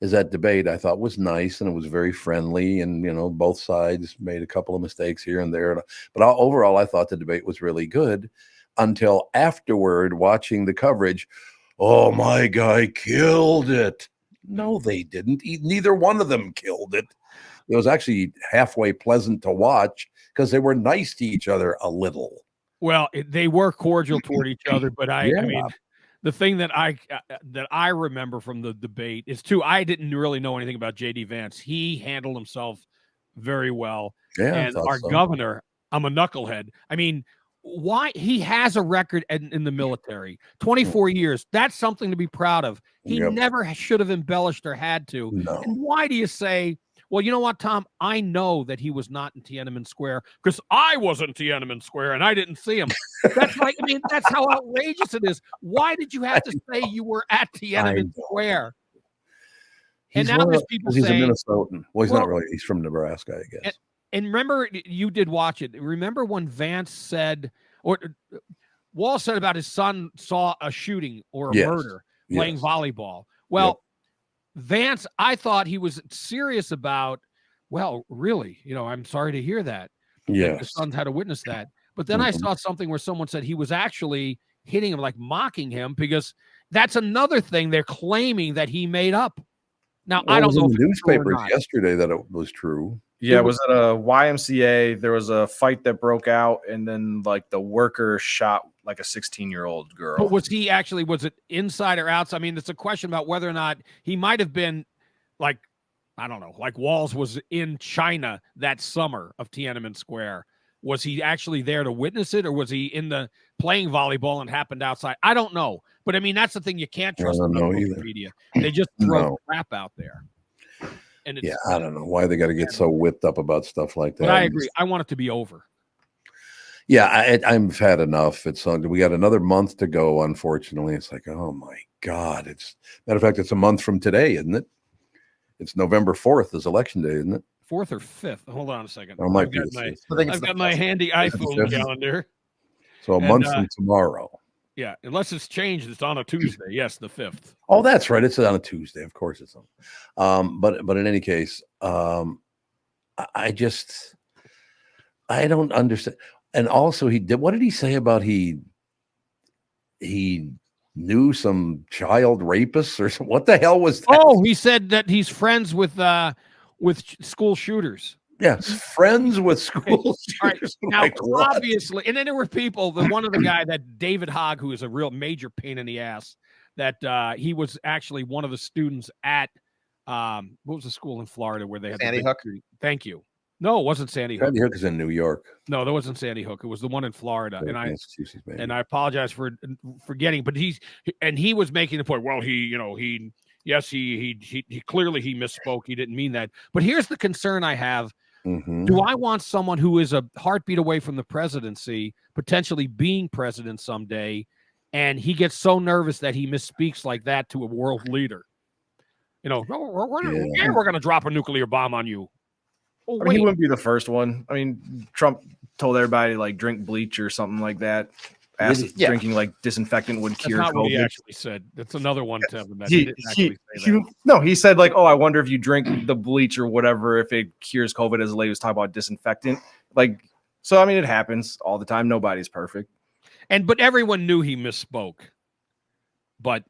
is that debate I thought was nice and it was very friendly, and both sides made a couple of mistakes here and there. But overall, I thought the debate was really good until afterward, watching the coverage. Oh, my guy killed it. No, they didn't. Neither one of them killed it. It was actually halfway pleasant to watch because they were nice to each other a little. Well, they were cordial toward each other, but I mean, the thing that I remember from the debate is I didn't really know anything about J.D. Vance. He handled himself very well. Yeah, and our governor, I'm a knucklehead. I mean, why he has a record in the military, 24 years. That's something to be proud of. He never should have embellished or had to. No. And why do you say, well, you know what, Tom? I know that he was not in Tiananmen Square because I was in Tiananmen Square and I didn't see him. That's like, I mean, that's how outrageous it is. Why did you have to say you were at Tiananmen Square? And now there's people saying he's a Minnesotan. Well, he's not really. He's from Nebraska, I guess. And remember, you did watch it. Remember when Vance said, or Wall said about his son saw a shooting or a murder playing volleyball. Well, Vance, I thought he was serious about, well, really, I'm sorry to hear that. Yeah. His son's had to witness that. But then I saw something where someone said he was actually hitting him, like mocking him, because that's another thing they're claiming that he made up. Now, I don't know if it was in the newspapers yesterday that it was true. Yeah, was at a YMCA. There was a fight that broke out, and then like the worker shot like a 16-year-old girl. But was it inside or outside? I mean, it's a question about whether or not he might have been like, I don't know, like Walls was in China that summer of Tiananmen Square. Was he actually there to witness it, or was he in the playing volleyball and happened outside? I don't know. But I mean, that's the thing, you can't trust the media. They just throw crap out there. And it's, yeah, I don't know why they got to get so whipped up about stuff like that. But I agree. I want it to be over. Yeah, I've had enough. We got another month to go. Unfortunately, it's like, oh my God! Matter of fact, it's a month from today, isn't it? It's November 4th is election day, isn't it? 4th or 5th? Hold on a second. Oh, it might I've be got the my, I've got my handy iPhone calendar. So a month from tomorrow. Yeah, unless it's changed, it's on a Tuesday. Yes, the 5th. Oh, that's right. It's on a Tuesday. Of course it's on. But in any case, I don't understand. And also what did he say about he knew some child rapists or something? What the hell was that? Oh, he said that he's friends with school shooters. Yes, friends with school shooters. Right. Now, obviously, and then there were people, one of the guy that David Hogg, who is a real major pain in the ass, that he was actually one of the students at what was the school in Florida where they had Sandy Hook? Thank you. No, it wasn't Sandy Hook. Sandy Hook is in New York. No, that wasn't Sandy Hook. It was the one in Florida. Yeah, and I apologize for forgetting, but he was making the point. Well, he clearly he misspoke. He didn't mean that. But here's the concern I have. Mm-hmm. Do I want someone who is a heartbeat away from the presidency, potentially being president someday, and he gets so nervous that he misspeaks like that to a world leader? We're going to drop a nuclear bomb on you. Oh, I mean, he wouldn't be the first one. I mean, Trump told everybody to like drink bleach or something like that. Drinking like disinfectant would cure That's not COVID. what he actually said. That's another one, Tevin. That he didn't actually say that. No, he said like, oh, I wonder if you drink the bleach or whatever, if it cures COVID. As the lady was talking about disinfectant. Like, so I mean, it happens all the time. Nobody's perfect. But everyone knew he misspoke. But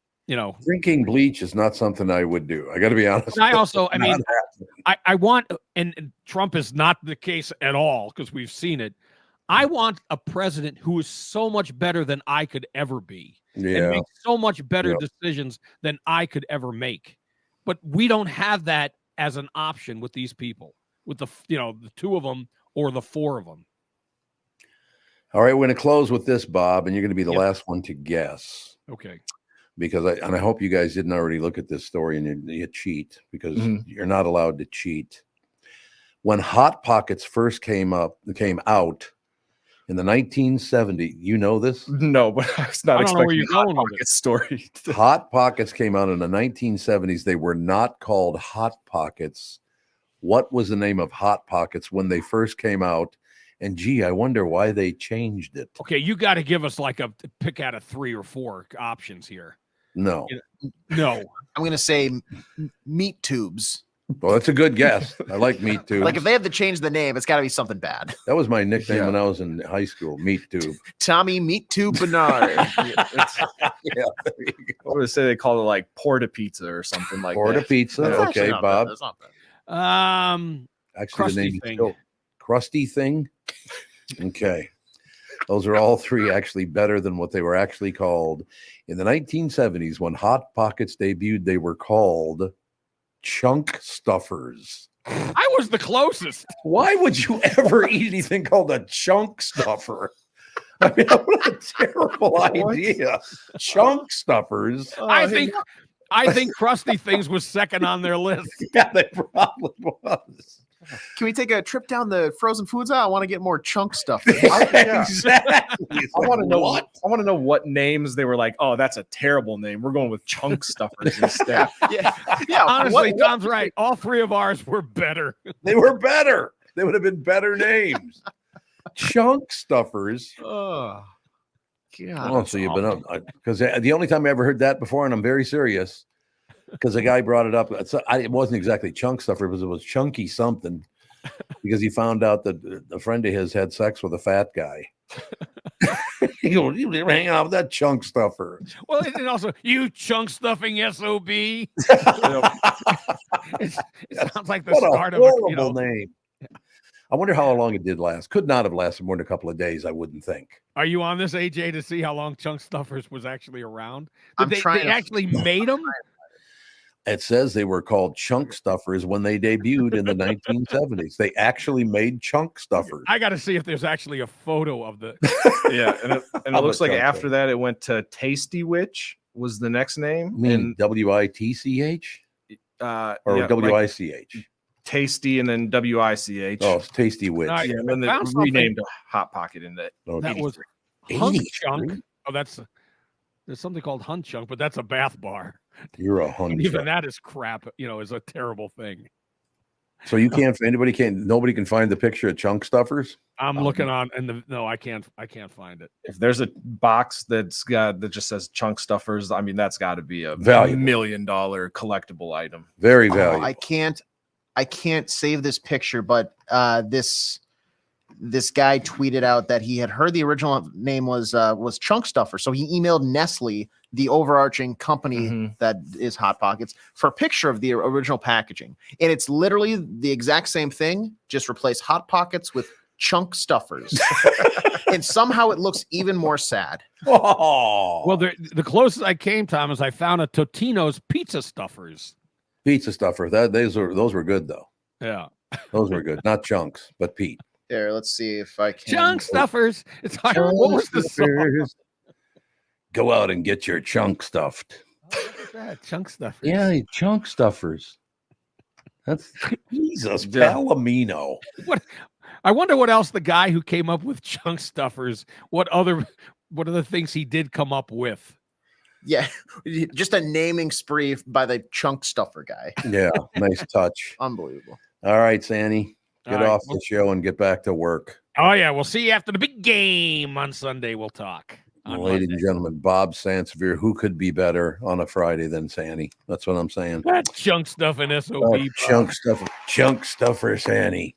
drinking bleach is not something I would do. I got to be honest. I want, and Trump is not the case at all because we've seen it. I want a president who is so much better than I could ever be and make so much better decisions than I could ever make. But we don't have that as an option with these people, with the two of them or the four of them. All right, we're going to close with this, Bob, and you're going to be the last one to guess. Okay. Because I hope you guys didn't already look at this story and you cheat because you're not allowed to cheat. When Hot Pockets first came out in the 1970s, you know this? No, but I was not expecting a Hot Pockets story. Hot Pockets came out in the 1970s. They were not called Hot Pockets. What was the name of Hot Pockets when they first came out? And gee, I wonder why they changed it. Okay, you got to give us like a pick out of 3 or 4 options here. No. No. I'm going to say meat tubes. Well, that's a good guess. I like meat tubes. Like if they have to change the name, it's got to be something bad. That was my nickname when I was in high school, Meat Tube. Tommy Meat Tube Bernard. I would say they call it like Porta Pizza or something like Porta that. Pizza. That's Okay, Bob. That's not bad. Actually, the name is still Krusty Thing. Okay. Those are all 3 actually better than what they were actually called. In the 1970s, when Hot Pockets debuted, they were called Chunk Stuffers. I was the closest. Why would you ever eat anything called a chunk stuffer? I mean, what a terrible idea. Chunk Stuffers. I think Krusty Things was second on their list. Yeah, they probably was. Can we take a trip down the frozen foods aisle? I want to get more chunk stuff. Exactly. I want to know what. I want to know what names they were like. Oh, that's a terrible name. We're going with Chunk Stuffers instead. Yeah. Honestly, Tom's right. All 3 of ours were better. They were better. They would have been better names. Chunk Stuffers. Oh, God. Oh, so you've been up because the only time I ever heard that before, and I'm very serious, because the guy brought it up. It wasn't exactly chunk stuffer, but it was chunky something, because he found out that a friend of his had sex with a fat guy. He goes, "You were hanging out with that chunk stuffer." Well, and also, you chunk stuffing SOB. It sounds like the start of a horrible name. I wonder how long it did last. Could not have lasted more than a couple of days, I wouldn't think. Are you on this, AJ, to see how long Chunk Stuffers was actually around? They actually made them? It says they were called Chunk Stuffers when they debuted in the 1970s. They actually made Chunk Stuffers. I got to see if there's actually a photo of the. Yeah, and it looks like after that it went to Tasty Witch was the next name. You mean WITCH? or yeah, WICH. Tasty and then WICH. Oh, it's Tasty Witch. Yeah, and then they renamed to Hot Pocket in that. That was 83. Hunk Chunk. Oh, there's something called Hunt Chunk, but that's a bath bar. You're a hunch. Even that is crap. Is a terrible thing. So nobody can find the picture of Chunk Stuffers. I'm looking on, and no, I can't find it. If there's a box that just says Chunk Stuffers, I mean that's got to be a Valuable. $1 million collectible item. Very valuable. I can't save this picture, but this guy tweeted out that he had heard the original name was Chunk Stuffer, so he emailed Nestle, the overarching company that is Hot Pockets, for a picture of the original packaging, and it's literally the exact same thing, just replace Hot Pockets with Chunk Stuffers, and somehow it looks even more sad. Oh, well, the closest I came, Tom, is I found a Totino's Pizza Stuffers. Pizza Stuffer. Those were good though. Yeah, those were good. Not Chunks, but Pete. There, let's see if I can. Chunk Stuffers. It's hard. What was the song? Go out and get your chunk stuffed. Chunk Stuffers. Yeah, Chunk Stuffers. That's Jesus Palomino. What? I wonder what else the guy who came up with Chunk Stuffers. What other things he did come up with? Yeah, just a naming spree by the Chunk Stuffer guy. Yeah, nice touch. Unbelievable. All right, Sandy, get All right, off the show and get back to work. Oh yeah, we'll see you after the big game on Sunday. We'll talk. Ladies and gentlemen, Bob Sansevere, who could be better on a Friday than Sandy? That's what I'm saying. That chunk stuff in SOB. Chunk stuffer, Sandy.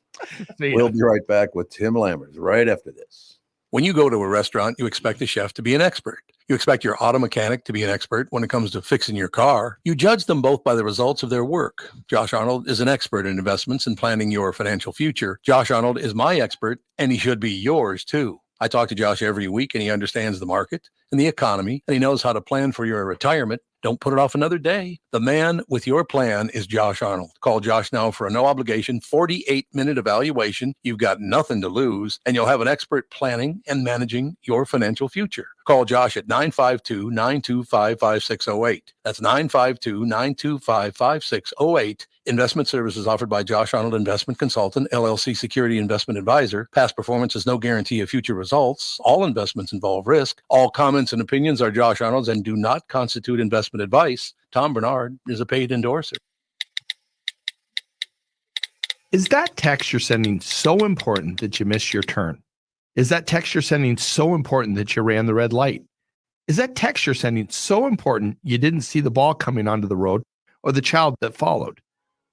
We'll be right back with Tim Lammers right after this. When you go to a restaurant, you expect the chef to be an expert. You expect your auto mechanic to be an expert when it comes to fixing your car. You judge them both by the results of their work. Josh Arnold is an expert in investments and planning your financial future. Josh Arnold is my expert, and he should be yours too. I talk to Josh every week, and he understands the market and the economy, and he knows how to plan for your retirement. Don't put it off another day. The man with your plan is Josh Arnold. Call Josh now for a no-obligation 48-minute evaluation. You've got nothing to lose, and you'll have an expert planning and managing your financial future. Call Josh at 952-925-5608. That's 952-925-5608. Investment services offered by Josh Arnold Investment Consultant, LLC Security Investment Advisor. Past performance is no guarantee of future results. All investments involve risk. All comments and opinions are Josh Arnold's and do not constitute investment advice. Tom Barnard is a paid endorser. Is that text you're sending so important that you missed your turn? Is that text you're sending so important that you ran the red light? Is that text you're sending so important you didn't see the ball coming onto the road or the child that followed?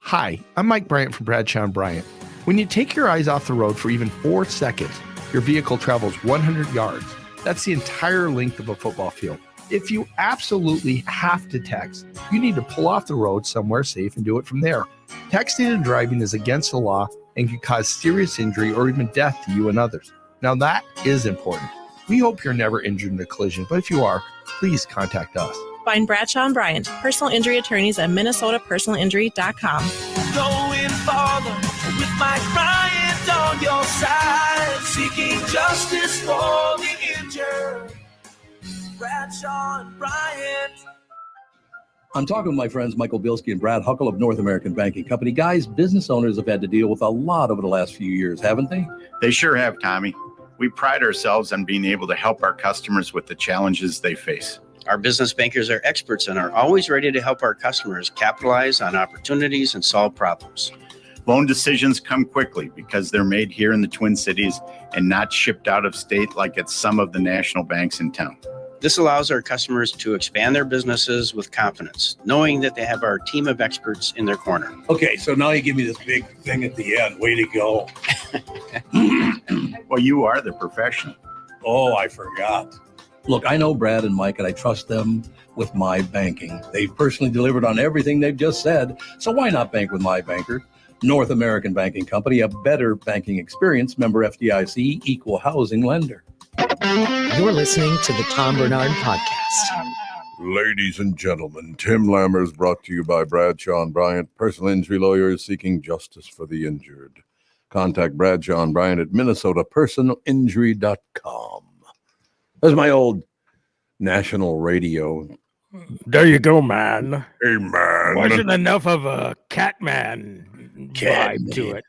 Hi, I'm Mike Bryant from Bradshaw & Bryant. When you take your eyes off the road for even 4 seconds, your vehicle travels 100 yards. That's the entire length of a football field. If you absolutely have to text, you need to pull off the road somewhere safe and do it from there. Texting and driving is against the law and can cause serious injury or even death to you and others. Now that is important. We hope you're never injured in a collision, but if you are, please contact us. Find Bradshaw & Bryant, personal injury attorneys at minnesotapersonalinjury.com. Going farther with Mike Bryant on your side, seeking justice for the injured. Bradshaw & Bryant. I'm talking with my friends Michael Bilski and Brad Huckle of North American Banking Company. Guys, business owners have had to deal with a lot over the last few years, haven't they? They sure have, Tommy. We pride ourselves on being able to help our customers with the challenges they face. Our business bankers are experts and are always ready to help our customers capitalize on opportunities and solve problems. Loan decisions come quickly because they're made here in the Twin Cities and not shipped out of state like at some of the national banks in town. This allows our customers to expand their businesses with confidence, knowing that they have our team of experts in their corner. Okay, so now you give me this big thing at the end. Way to go. Well, you are the professional. Oh, I forgot. Look, I know Brad and Mike, and I trust them with my banking. They've personally delivered on everything they've just said, so why not bank with my banker? North American Banking Company, a better banking experience, member FDIC, equal housing lender. You're listening to the Tom Barnard Podcast. Ladies and gentlemen, Tim Lammers brought to you by Bradshaw & Bryant, personal injury lawyers seeking justice for the injured. Contact Bradshaw & Bryant at minnesotapersonalinjury.com. That's my old national radio There you go, man. Hey, man. Wasn't enough of a Catman vibe to it.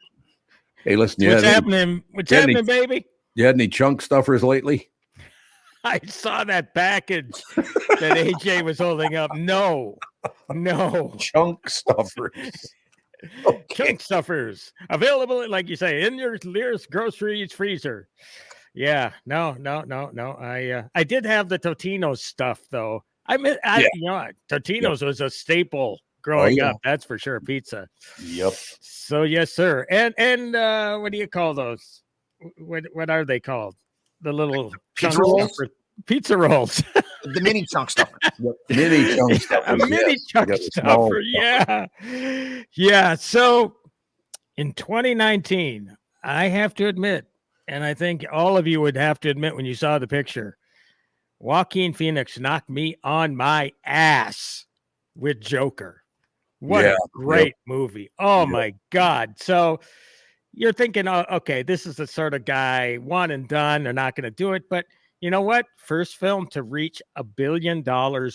Hey, listen, What's happening? What's happening, baby? You had any chunk stuffers lately? I saw that package that AJ was holding up. No. Chunk stuffers. Okay. Chunk stuffers available, like you say, in your nearest groceries freezer. Yeah, no. I did have the Totino's stuff though. Totino's was a staple growing up. That's for sure. Pizza. Yep. So yes, sir. And what do you call those? What are they called? The little pizza rolls. Pizza rolls. The mini chunk stuffer. Mini chunk stuffer. A mini chunk stuffer. Yeah. So in 2019, I have to admit, and I think all of you would have to admit when you saw the picture, Joaquin Phoenix knocked me on my ass with Joker. What a great movie. Oh my God. So you're thinking, oh, okay, this is the sort of guy, one and done. They're not going to do it. But you know what? First film to reach $1 billion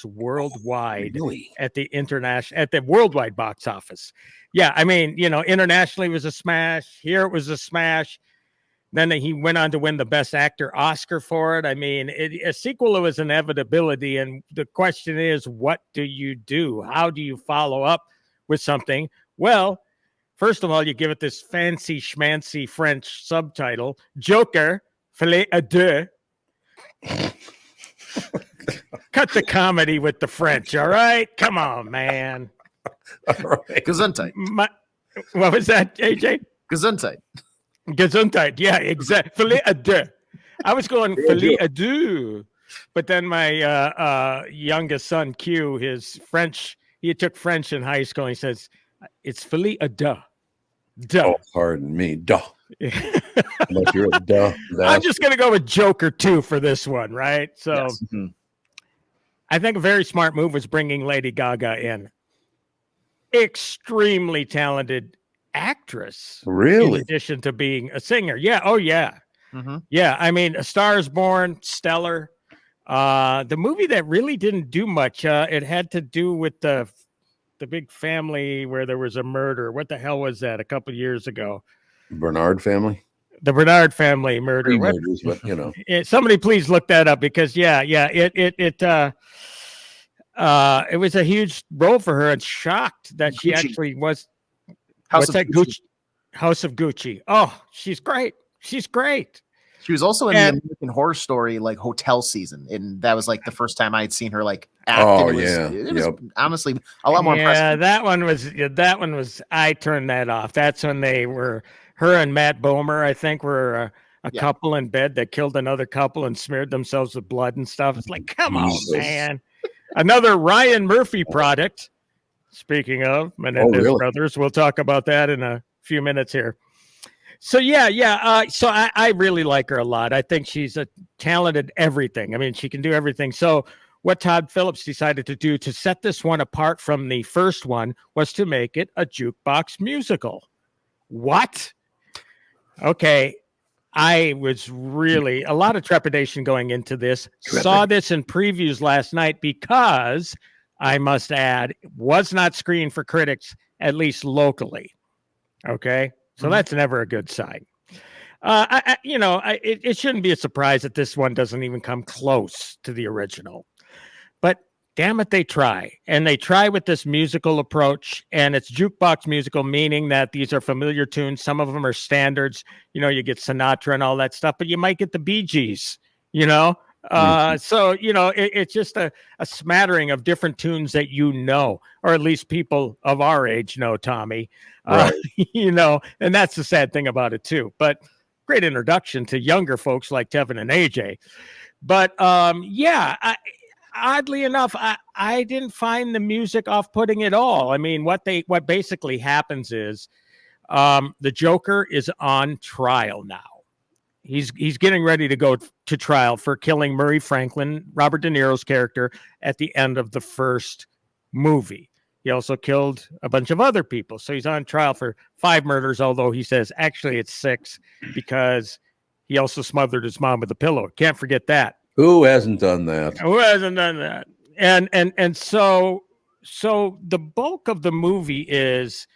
worldwide at the worldwide box office. Yeah. I mean, internationally it was a smash. Here it was a smash. Then he went on to win the Best Actor Oscar for it. I mean, a sequel was an inevitability. And the question is, what do you do? How do you follow up with something? Well, first of all, you give it this fancy schmancy French subtitle, Joker, Folie A Deux. Cut the comedy with the French, all right? Come on, man. All right. Gesundheit. What was that, AJ? Gesundheit. Gesundheit, yeah, exactly. Folie A Deux. I was going Folie A Deux, but then my youngest son, Q, his French, he took French in high school. And he says, it's Folie A Deux. Duh. Oh, pardon me. Duh. Unless you're a duh. I'm just going to go with Joker 2 for this one, right? So Yes. I think a very smart move was bringing Lady Gaga in. Extremely talented actress. Really? In addition to being a singer. Yeah. Oh, yeah. Mm-hmm. Yeah. I mean, A Star is Born, stellar. The movie that really didn't do much, it had to do with the big family where there was a murder. What the hell was that a couple of years ago? Barnard family? The Barnard family murder. Three murders, but Somebody please look that up because it was a huge role for her and shocked that she actually was. House of Gucci. Oh, she's great. She's great. She was also in the American Horror Story Hotel season, and that was the first time I had seen her act. Oh, it was honestly a lot more impressive. Yeah, that one was. I turned that off. That's when her and Matt Bomer, I think, were a couple in bed that killed another couple and smeared themselves with blood and stuff. It's like, come on, man. Another Ryan Murphy product. Speaking of Menendez brothers, we'll talk about that in a few minutes here. So so I really like her a lot. I think she's a talented everything. I mean, she can do everything. So what Todd Phillips decided to do to set this one apart from the first one was to make it a jukebox musical. What? Okay. I was really a lot of trepidation going into this. Saw this in previews last night because I must add, was not screened for critics, at least locally. Okay. So that's never a good sign. It shouldn't be a surprise that this one doesn't even come close to the original. But damn it, they try. And they try with this musical approach. And it's jukebox musical, meaning that these are familiar tunes. Some of them are standards. You get Sinatra and all that stuff, but you might get the Bee Gees, So, it's just a smattering of different tunes that or at least people of our age know, Tommy. Right. And that's the sad thing about it, too. But great introduction to younger folks like Tevin and AJ. But, oddly enough, I didn't find the music off-putting at all. I mean, what basically happens is the Joker is on trial now. He's getting ready to go to trial for killing Murray Franklin, Robert De Niro's character, at the end of the first movie. He also killed a bunch of other people. So he's on trial for 5 murders, although he says actually it's 6 because he also smothered his mom with a pillow. Can't forget that. Who hasn't done that? Who hasn't done that? And so the bulk of the movie is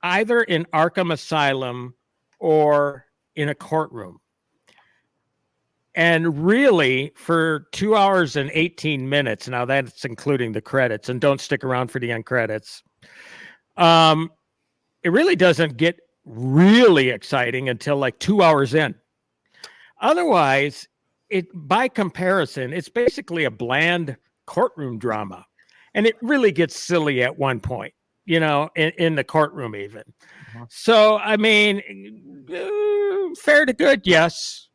either in Arkham Asylum or in a courtroom. And really, for 2 hours and 18 minutes, now that's including the credits, and don't stick around for the end credits, it really doesn't get really exciting until like 2 hours in. Otherwise, by comparison, it's basically a bland courtroom drama. And it really gets silly at one point, in the courtroom even. So, I mean, fair to good, yes.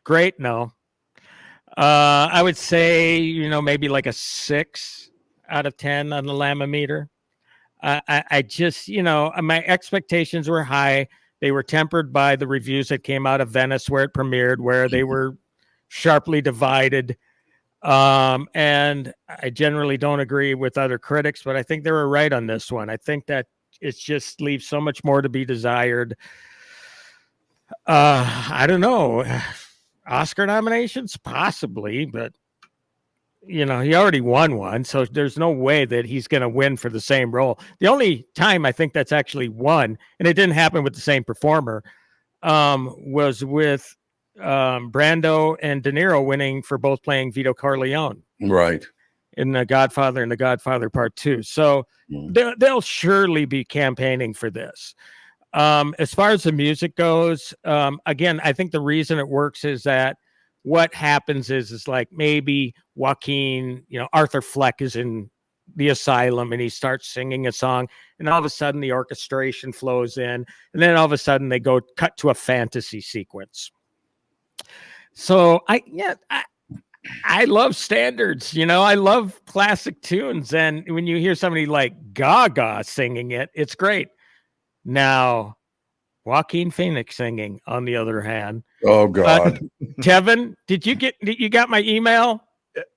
Great, no. I would say, maybe like a 6 out of 10 on the Lamma-meter. I just, my expectations were high. They were tempered by the reviews that came out of Venice where it premiered, where they were sharply divided. And I generally don't agree with other critics, but I think they were right on this one. I think that it just leaves so much more to be desired. I don't know. Oscar nominations? Possibly, but he already won one, so there's no way that he's going to win for the same role. The only time I think that's actually won, and it didn't happen with the same performer, was with Brando and De Niro winning for both playing Vito Corleone. Right. In The Godfather and The Godfather Part 2. So they'll surely be campaigning for this. As far as the music goes, again, I think the reason it works is that what happens is like maybe Joaquin, Arthur Fleck is in the asylum and he starts singing a song, and all of a sudden the orchestration flows in, and then all of a sudden they cut to a fantasy sequence. So I love standards, I love classic tunes, and when you hear somebody like Gaga singing it, it's great. Now, Joaquin Phoenix singing, on the other hand. Oh God, Kevin, did you got my email?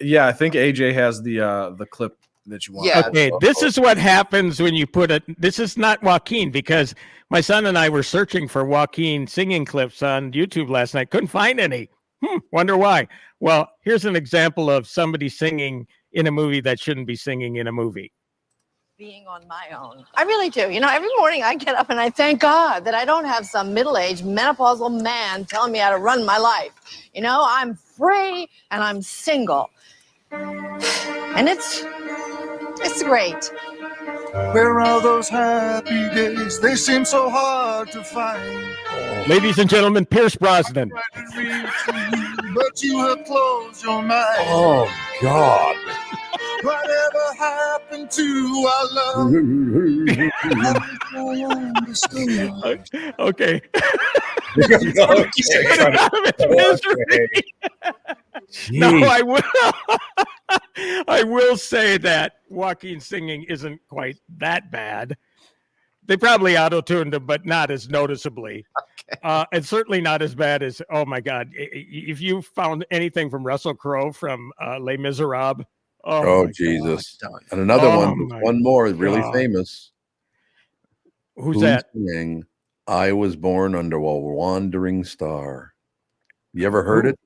Yeah, I think AJ has the clip that you want. Yeah. Okay, this is what happens when you put it. This is not Joaquin, because my son and I were searching for Joaquin singing clips on YouTube last night. Couldn't find any. Wonder why. Well, here's an example of somebody singing in a movie that shouldn't be singing in a movie. Being on my own. I really do. Every morning I get up and I thank God that I don't have some middle-aged menopausal man telling me how to run my life. I'm free and I'm single. And it's great. Where are those happy days? They seem so hard to find. Ladies and gentlemen, Pierce Brosnan. But you have closed your mind. Oh God. Whatever happened to our love? Okay. No, I will say that Joaquin singing isn't quite that bad. They probably auto-tuned him, but not as noticeably. Okay. And certainly not as bad as, oh my God, if you found anything from Russell Crowe from Les Miserables. Oh Jesus. God. And another one more really famous. Who's that? Singing, I Was Born Under a Wandering Star. You ever heard it?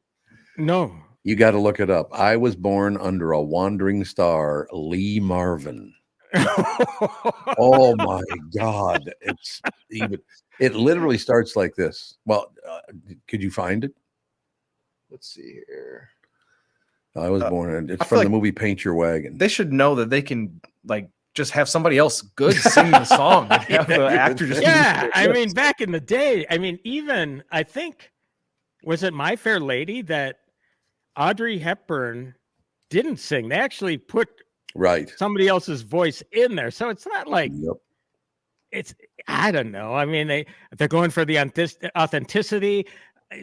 No. You got to look it up. I Was Born Under a Wandering Star, Lee Marvin. Oh my God. It literally starts like this. Well, could you find it? Let's see here. I was born. It's from the movie Paint Your Wagon. They should know that they can just have somebody else good sing the song. Have the actor just I mean, back in the day, even I think, was it My Fair Lady that Audrey Hepburn didn't sing? They actually put somebody else's voice in there, so it's not like it's. I don't know. I mean, they're going for the authenticity.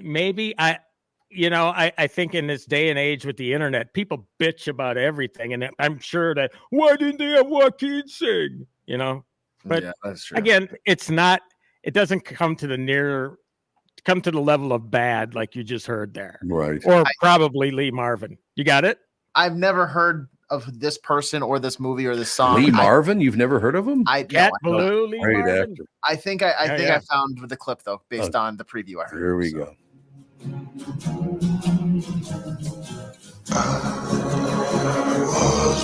Maybe I think in this day and age with the internet, people bitch about everything, and I'm sure that why didn't they have Joaquin sing? But yeah, that's true. Again, it's not. It doesn't come to the level of bad like you just heard there, right? Or probably Lee Marvin. You got it. I've never heard of this person or this movie or this song. Lee Marvin, you've never heard of him? Cat Blue, Lee Great Marvin. actor. I think I found the clip though, based on the preview I heard. Here we go. I was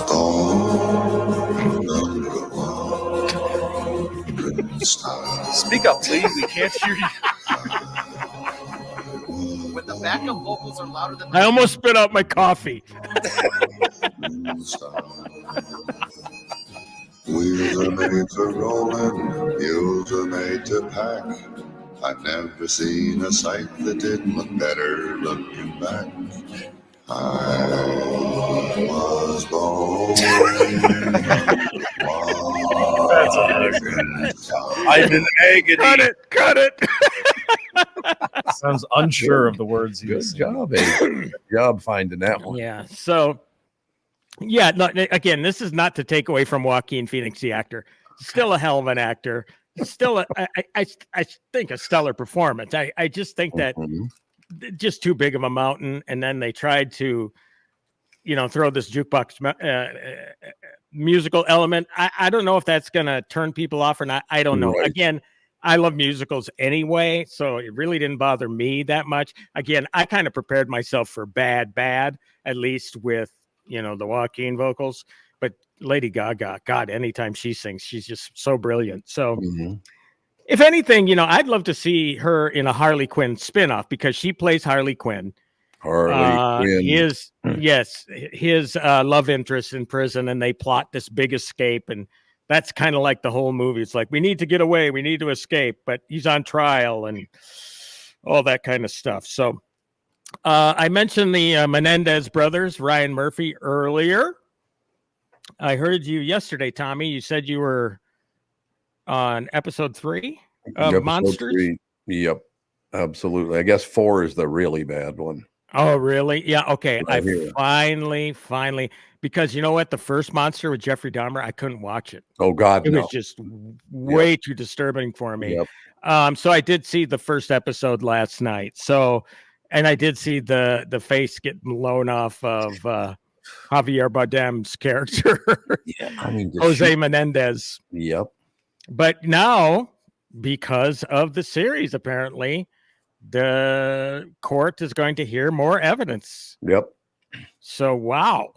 Speak up, please. We can't hear you. When the backup vocals are louder than I almost spit out my coffee. Wheels are made for rolling, mules are made to pack. I've never seen a sight that didn't look better looking back. I was born. That's hilarious. I'm in agony. Cut it. Sounds unsure of the words he Good was saying. job, Abe. Good job finding that one. Yeah. So, yeah. No, again, this is not to take away from Joaquin Phoenix, the actor. Still a hell of an actor. Still, I think a stellar performance. I just think that just too big of a mountain. And then they tried to, throw this jukebox musical element. I don't know if that's going to turn people off or not. I don't know. Right. Again, I love musicals anyway, so it really didn't bother me that much. Again, I kind of prepared myself for bad, at least with, the Joaquin vocals. But Lady Gaga, God, anytime she sings, she's just so brilliant. So if anything, I'd love to see her in a Harley Quinn spinoff because she plays Harley Quinn. His love interest in prison, and they plot this big escape, and that's kind of like the whole movie. It's like, we need to get away, we need to escape, but he's on trial and all that kind of stuff. So I mentioned the Menendez brothers, Ryan Murphy, earlier. I heard you yesterday, Tommy. You said you were on episode 3 of Monsters. 3. Yep, absolutely. I guess 4 is the really bad one. Oh, really? Yeah. Okay. Right I here. finally, because you know what? The first Monster with Jeffrey Dahmer, I couldn't watch it. Oh, God, It no. was just way too disturbing for me. Yep. So I did see the first episode last night. So, and I did see the face get blown off of Javier Bardem's character, Jose Menendez. Yep. But now, because of the series, apparently, the court is going to hear more evidence. Yep. So, wow.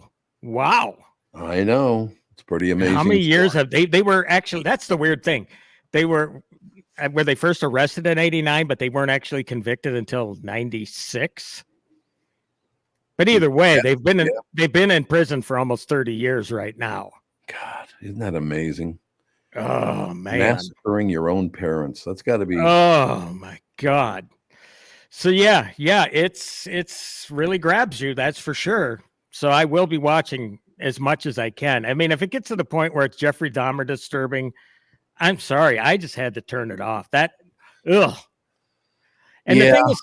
I know. It's pretty amazing. How many years have they were actually, that's the weird thing. They were they first arrested in 89, but they weren't actually convicted until 96. But either way, they've been in prison for almost 30 years right now. God, isn't that amazing? Oh, man. Massacring your own parents. That's got to be. Oh, my God. So, yeah, it's really grabs you. That's for sure. So I will be watching as much as I can. I mean, if it gets to the point where it's Jeffrey Dahmer disturbing, I'm sorry. I just had to turn it off. And the thing is,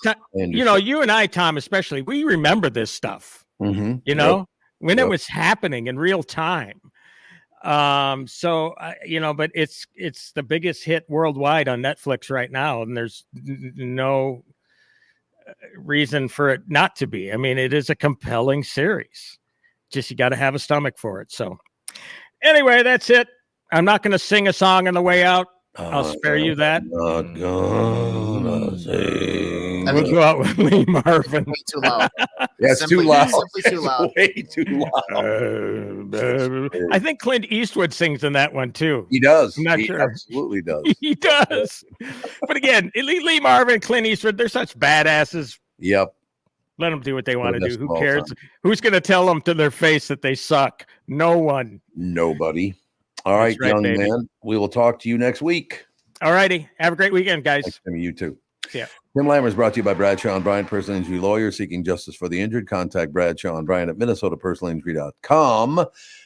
you and I, Tom, especially, we remember this stuff, when it was happening in real time. But it's the biggest hit worldwide on Netflix right now. And there's no reason for it not to be. I mean, it is a compelling series. Just, you got to have a stomach for it. So anyway, that's it. I'm not going to sing a song on the way out. I'll spare you that. Not gonna sing. We'll go out with Lee Marvin. Way too loud. Yeah, it's too loud. Simply too loud. Way too loud. I think Clint Eastwood sings in that one too. He does. I'm not He sure. absolutely does. He does. But again, Lee Marvin, Clint Eastwood, they're such badasses. Yep. Let them do what they want to Best do. of Who all cares? time. Who's going to tell them to their face that they suck? No one. Nobody. All right, right, young baby. man. We will talk to you next week. All righty. Have a great weekend, guys. Thanks, Timmy. You too. See ya. Tim Lammers brought to you by Bradshaw and Bryan, personal injury lawyer seeking justice for the injured. Contact Bradshaw and Bryan at minnesotapersonalinjury.com.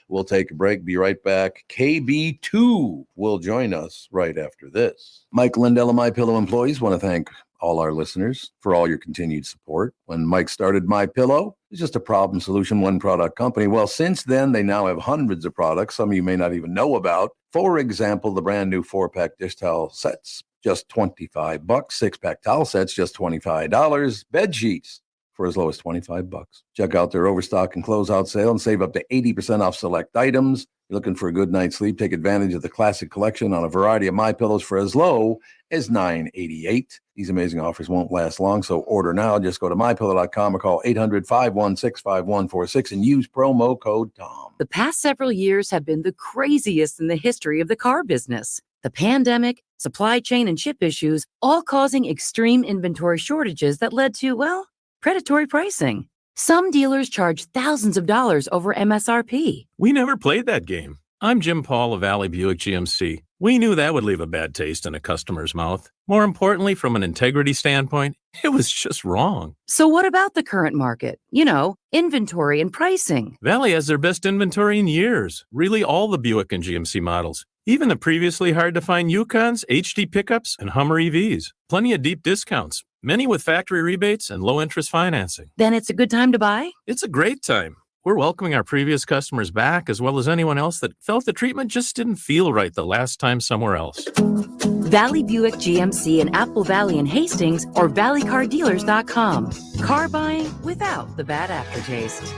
We'll take a break. Be right back. KB2 will join us right after this. Mike Lindell and MyPillow employees want to thank all our listeners for all your continued support. When Mike started MyPillow, it was just a problem solution, one product company. Well, since then, they now have hundreds of products, some of you may not even know about. For example, the brand new 4-pack dish towel sets, just $25. 6-pack towel sets, just $25. Bed sheets for as low as $25. Check out their overstock and closeout sale and save up to 80% off select items. You're looking for a good night's sleep? Take advantage of the classic collection on a variety of MyPillows for as low as $9.88. These amazing offers won't last long, so order now. Just go to MyPillow.com or call 800-516-5146 and use promo code TOM. The past several years have been the craziest in the history of the car business. The pandemic, supply chain and chip issues, all causing extreme inventory shortages that led to, well, predatory pricing. Some dealers charge thousands of dollars over MSRP. We never played that game. I'm Jim Paul of Valley Buick GMC. We knew that would leave a bad taste in a customer's mouth. More importantly, from an integrity standpoint, it was just wrong. So what about the current market? You know, inventory and pricing. Valley has their best inventory in years. Really all the Buick and GMC models. Even the previously hard-to-find Yukons, HD pickups, and Hummer EVs. Plenty of deep discounts. Many with factory rebates and low-interest financing. Then it's a good time to buy? It's a great time. We're welcoming our previous customers back, as well as anyone else that felt the treatment just didn't feel right the last time somewhere else. Valley Buick GMC in Apple Valley and Hastings or valleycardealers.com. Car buying without the bad aftertaste.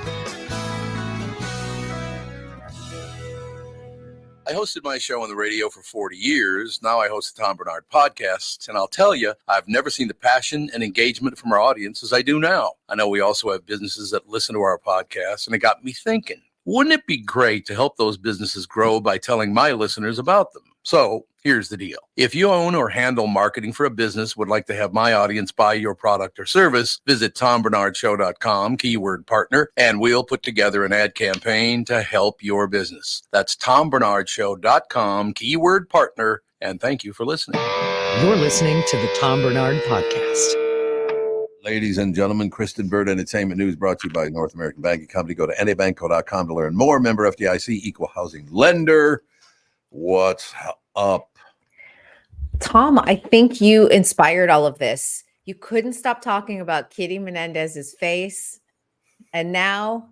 I hosted my show on the radio for 40 years. Now I host the Tom Barnard Podcast, and I'll tell you, I've never seen the passion and engagement from our audience as I do now. I know we also have businesses that listen to our podcast, and it got me thinking, wouldn't it be great to help those businesses grow by telling my listeners about them? So here's the deal. If you own or handle marketing for a business, would like to have my audience buy your product or service, visit TomBarnardShow.com, keyword partner, and we'll put together an ad campaign to help your business. That's TomBarnardShow.com, keyword partner, and thank you for listening. You're listening to the Tom Barnard Podcast. Ladies and gentlemen, Kristyn Burtt Entertainment News brought to you by North American Banking Company. Go to nabanco.com to learn more. Member FDIC, equal housing lender. What's up? Tom, I think you inspired all of this. You couldn't stop talking about Kitty Menedez's face. And now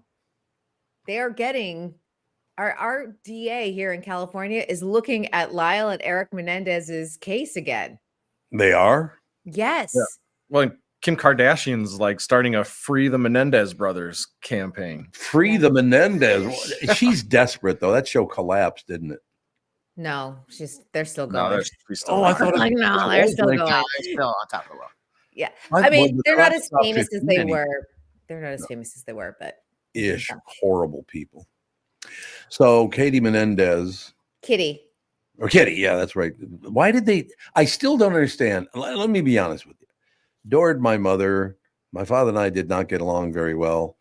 they are getting our DA here in California is looking at Lyle and Eric Menendez's case again. They are? Yes. Yeah. Well, Kim Kardashian's like starting a Free the Menendez Brothers campaign. Free the Menendez. She's desperate, though. That show collapsed, didn't it? No, they're still going. I thought like, no, they're still going. They're still on top of the world. Yeah. I I mean, thought they're the not as top famous as 15 they anyway. were. They're not as famous as they were, but Ish. Horrible people. So, Katie Menendez. Kitty. Or Kitty, yeah, that's right. Why did they? I still don't understand. Let me be honest with you. Adored my mother. My father and I did not get along very well.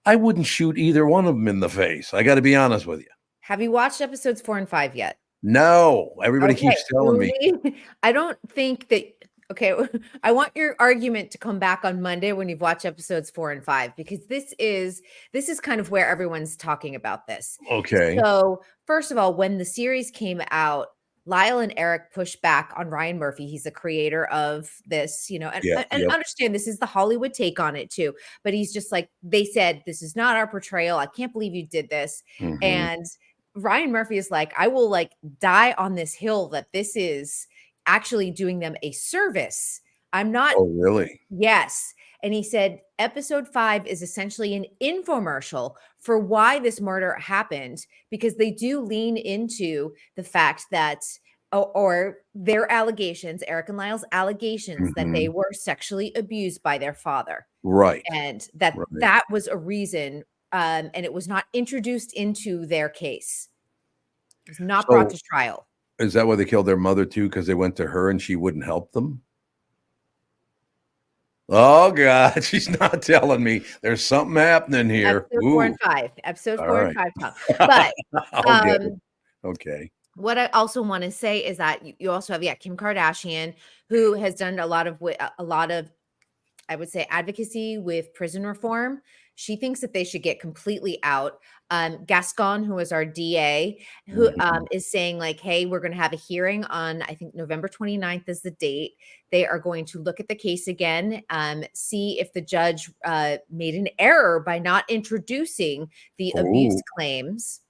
I wouldn't shoot either one of them in the face. I got to be honest with you. Have you watched episodes 4 and 5 yet? No, everybody Okay, keeps telling me. I don't think that. Okay, I want your argument to come back on Monday when you've watched episodes 4 and 5, because this is kind of where everyone's talking about this. Okay. So first of all, when the series came out, Lyle and Eric pushed back on Ryan Murphy. He's the creator of this, and understand this is the Hollywood take on it too. But he's just like, they said, this is not our portrayal. I can't believe you did this. Mhm. And Ryan Murphy is like, I will die on this hill that this is actually doing them a service. I'm not. Oh, really? Yes. And he said episode 5 is essentially an infomercial for why this murder happened, because they do lean into the fact that, or their allegations, Eric and Lyle's allegations, that they were sexually abused by their father. Right. And that was a reason, and it was not introduced into their case. It was not brought to trial. Is that why they killed their mother too? Because they went to her and she wouldn't help them? Oh God, she's not telling me. There's something happening here. Episode 4 and 5. Episode All 4 right. and 5, Tom. But I'll get it. Okay. what I also want to say is that you also have Kim Kardashian, who has done a lot of I would say advocacy with prison reform. She thinks that they should get completely out. Gascon, who is our DA, who is saying hey, we're going to have a hearing on, I think November 29th is the date. They are going to look at the case again, see if the judge made an error by not introducing the abuse claims.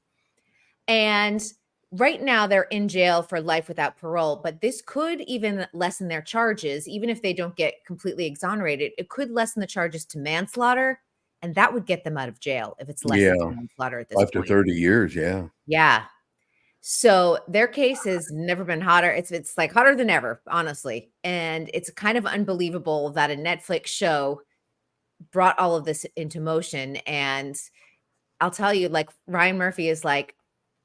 And right now they're in jail for life without parole, but this could even lessen their charges. Even if they don't get completely exonerated, it could lessen the charges to manslaughter. And that would get them out of jail if it's less than manslaughter at this After point. 30 years, yeah. Yeah. So their case has never been hotter. It's like hotter than ever, honestly. And it's kind of unbelievable that a Netflix show brought all of this into motion. And I'll tell you, Ryan Murphy is like,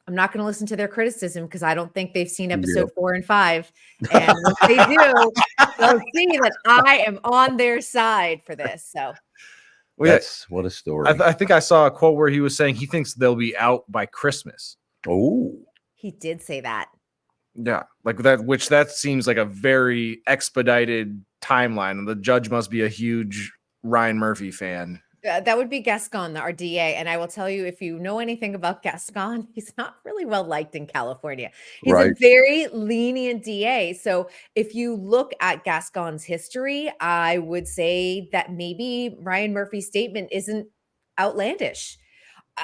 I'm not going to listen to their criticism because I don't think they've seen episode 4 and 5. And if they do, they'll see that I am on their side for this. So That's what a story. I think I saw a quote where he was saying he thinks they'll be out by Christmas. Oh, he did say that. Yeah, like that, which that seems like a very expedited timeline. And the judge must be a huge Ryan Murphy fan. That would be Gascon, our DA. And I will tell you, if you know anything about Gascon, he's not really well liked in California. He's a very lenient DA. So if you look at Gascon's history, I would say that maybe Ryan Murphy's statement isn't outlandish.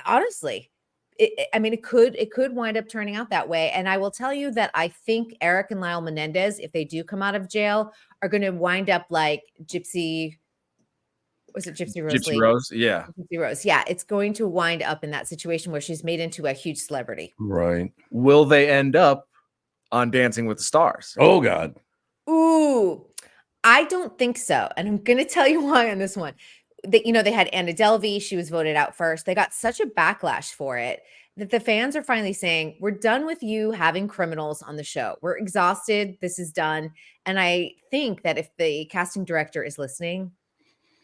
Honestly, it could wind up turning out that way. And I will tell you that I think Eric and Lyle Menendez, if they do come out of jail, are going to wind up like Gypsy. Was it Gypsy Rose? Gypsy Rose, yeah. Gypsy Rose, yeah. It's going to wind up in that situation where she's made into a huge celebrity. Right. Will they end up on Dancing with the Stars? Oh, God. Ooh, I don't think so. And I'm going to tell you why on this one. They had Anna Delvey. She was voted out first. They got such a backlash for it that the fans are finally saying, we're done with you having criminals on the show. We're exhausted. This is done. And I think that if the casting director is listening,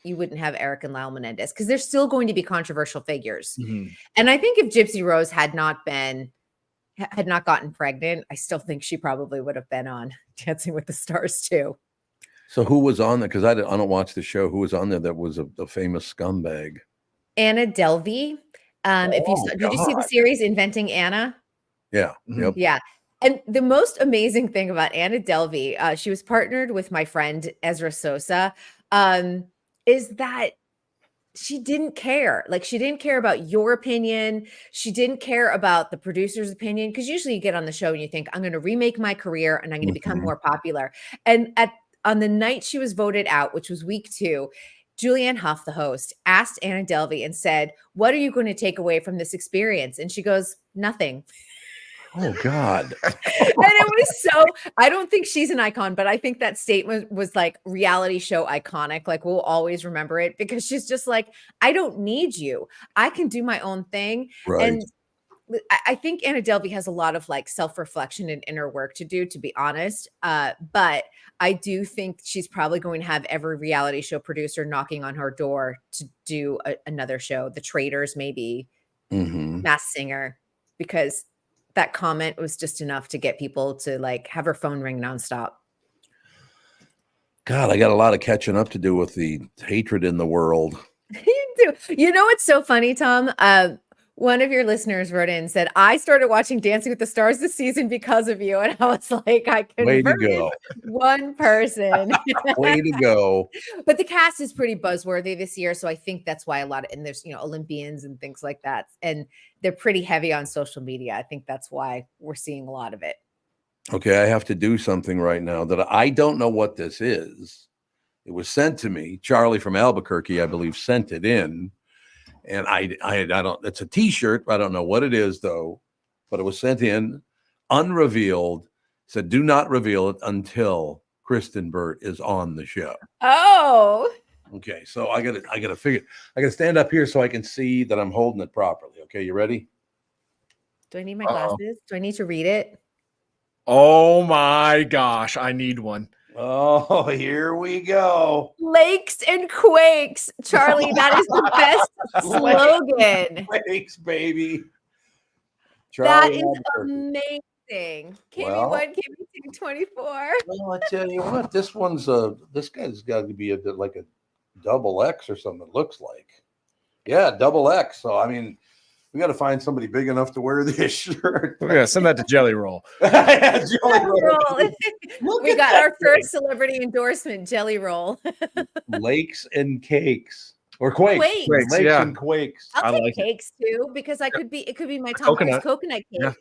you wouldn't have Eric and Lyle Menendez because they're still going to be controversial figures. Mm-hmm. And I think if Gypsy Rose had not gotten pregnant, I still think she probably would have been on Dancing with the Stars too. So who was on there? Because I don't watch the show. Who was on there that was a famous scumbag? Anna Delvey. Did you see the series Inventing Anna? Yeah. Yep. Yeah. And the most amazing thing about Anna Delvey, she was partnered with my friend Ezra Sosa, is that she didn't care. Like, she didn't care about your opinion. She didn't care about the producer's opinion. Because usually you get on the show and you think, I'm going to remake my career and I'm going to become more popular. And on the night she was voted out, which was week 2, Julianne Hough, the host, asked Anna Delvey and said, what are you going to take away from this experience? And she goes, nothing. Oh, God. And it was so, I don't think she's an icon, but I think that statement was like reality show iconic. Like, we'll always remember it because she's just like, I don't need you. I can do my own thing. Right. And I think Anna Delvey has a lot of like self-reflection and inner work to do, to be honest. But I do think she's probably going to have every reality show producer knocking on her door to do another show. The Traders, maybe, Masked Singer, because that comment was just enough to get people to like have her phone ring nonstop. God, I got a lot of catching up to do with the hatred in the world. You do. You know what's so funny, Tom? One of your listeners wrote in and said, I started watching Dancing with the Stars this season because of you. And I was like, I converted one person. Way to go. But the cast is pretty buzzworthy this year. So I think that's why and there's, Olympians and things like that. And they're pretty heavy on social media. I think that's why we're seeing a lot of it. Okay, I have to do something right now that I don't know what this is. It was sent to me. Charlie from Albuquerque, I believe, sent it in. And I don't, it's a t-shirt. I don't know what it is though, but it was sent in unrevealed. Said, do not reveal it until Kristyn Burtt is on the show. Oh, okay. So I gotta stand up here so I can see that I'm holding it properly. Okay. You ready? Do I need my glasses? Do I need to read it? Oh my gosh. I need one. Oh, here we go. Lakes and Quakes. Charlie, that is the best slogan. Quakes, baby. Charlie, that is amazing. Give me one, give me 224. Well, I tell you what, this guy's got to be like a double X or something, it looks like. Yeah, double X. So, I mean, we got to find somebody big enough to wear this shirt. Yeah, send that to Jelly Roll. Yeah, Jelly Roll. We got our first celebrity endorsement, Jelly Roll. Lakes and Cakes. Or Quakes. Lakes and Quakes. I'll take cakes too, because it could be my Tom Cruise coconut cake. Yeah.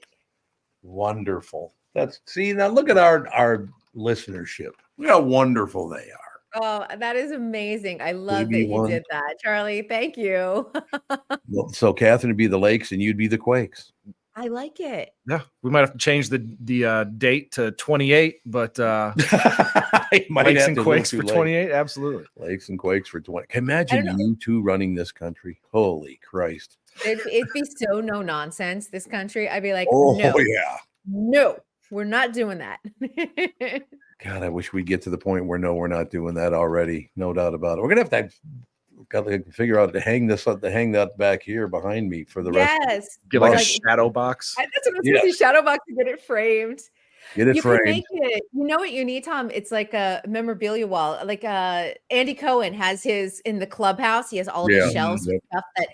Wonderful. Now look at our listenership. Look how wonderful they are. Oh, that is amazing. I love that you did that, Charlie. Thank you. So Catherine would be the Lakes and you'd be the Quakes. I like it. Yeah, we might have to change the date to 28, but Lakes and Quakes for 28, absolutely. Lakes and Quakes for 20. Imagine you two running this country. Holy Christ! It'd be so no nonsense. This country, I'd be like, Oh no, yeah. no, we're not doing that. God, I wish we'd get to the point where no, we're not doing that already. No doubt about it. We're gonna have to figure out to hang that back here behind me for the rest. Yes, get like a shadow box. That's what it's supposed to be, shadow box to get it framed. Get it framed. Can make it. You know what you need, Tom? It's like a memorabilia wall. Like Andy Cohen has his in the clubhouse. He has all of his shelves with stuff that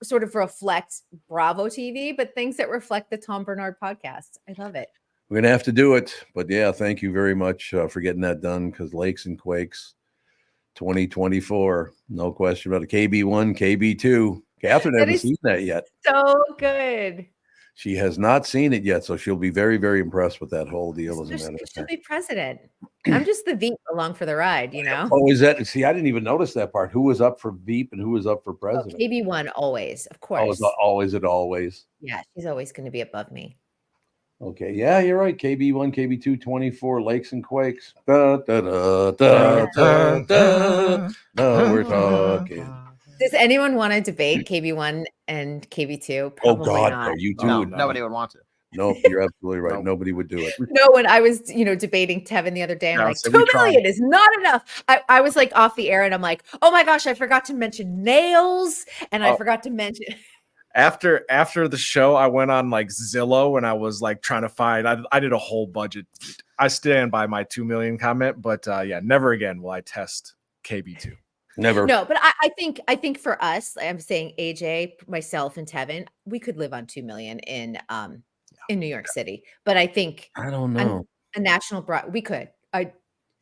sort of reflects Bravo TV, but things that reflect the Tom Barnard podcast. I love it. We're going to have to do it. But yeah, thank you very much for getting that done, because Lakes and Quakes 2024, no question about it. KB1, KB2. Catherine hasn't seen that yet. So good. She has not seen it yet, so she'll be very, very impressed with that whole deal. She'll be president. I'm just the Veep along for the ride, you know? Oh, is that? See, I didn't even notice that part. Who was up for Veep and who was up for president? KB1 always, of course. Always. Yeah, she's always going to be above me. Okay, yeah, you're right. KB1, KB2, 24, Lakes and Quakes. Da, da, da, da, da, da. No, we're talking. Does anyone want to debate KB1 and KB2? Oh God, not. No, you two. No, nobody would want to. No, you're absolutely right. Nobody would do it. No, when I was, debating Tevin the other day, I'm like, 2 million is not enough. I was like off the air and I'm like, oh my gosh, I forgot to mention nails and I forgot to mention. After the show, I went on like Zillow and I was like trying to find. I did a whole budget. I stand by my 2 million comment, but yeah, never again will I test KB2. Never. No, but I think for us, I'm saying AJ, myself, and Tevin, we could live on 2 million in New York City. But I think I don't know a national we could. All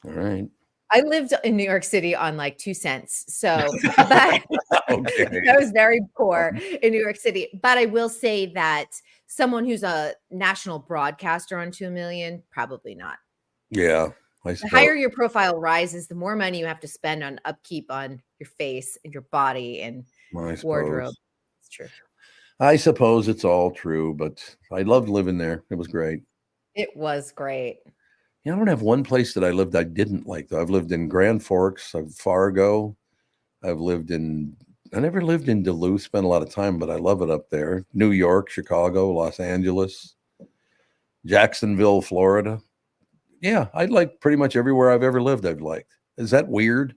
right. I lived in New York City on like 2 cents. So I was very poor in New York City. But I will say that someone who's a national broadcaster on 2 million, probably not. Yeah. The higher your profile rises, the more money you have to spend on upkeep on your face and your body and wardrobe. It's true. I suppose it's all true, but I loved living there. It was great. It was great. I don't have one place that I lived I didn't like, though. I've lived in Grand Forks, Fargo. I never lived in Duluth, spent a lot of time, but I love it up there. New York, Chicago, Los Angeles, Jacksonville, Florida. Yeah, I'd like pretty much everywhere I've ever lived, I've liked. Is that weird?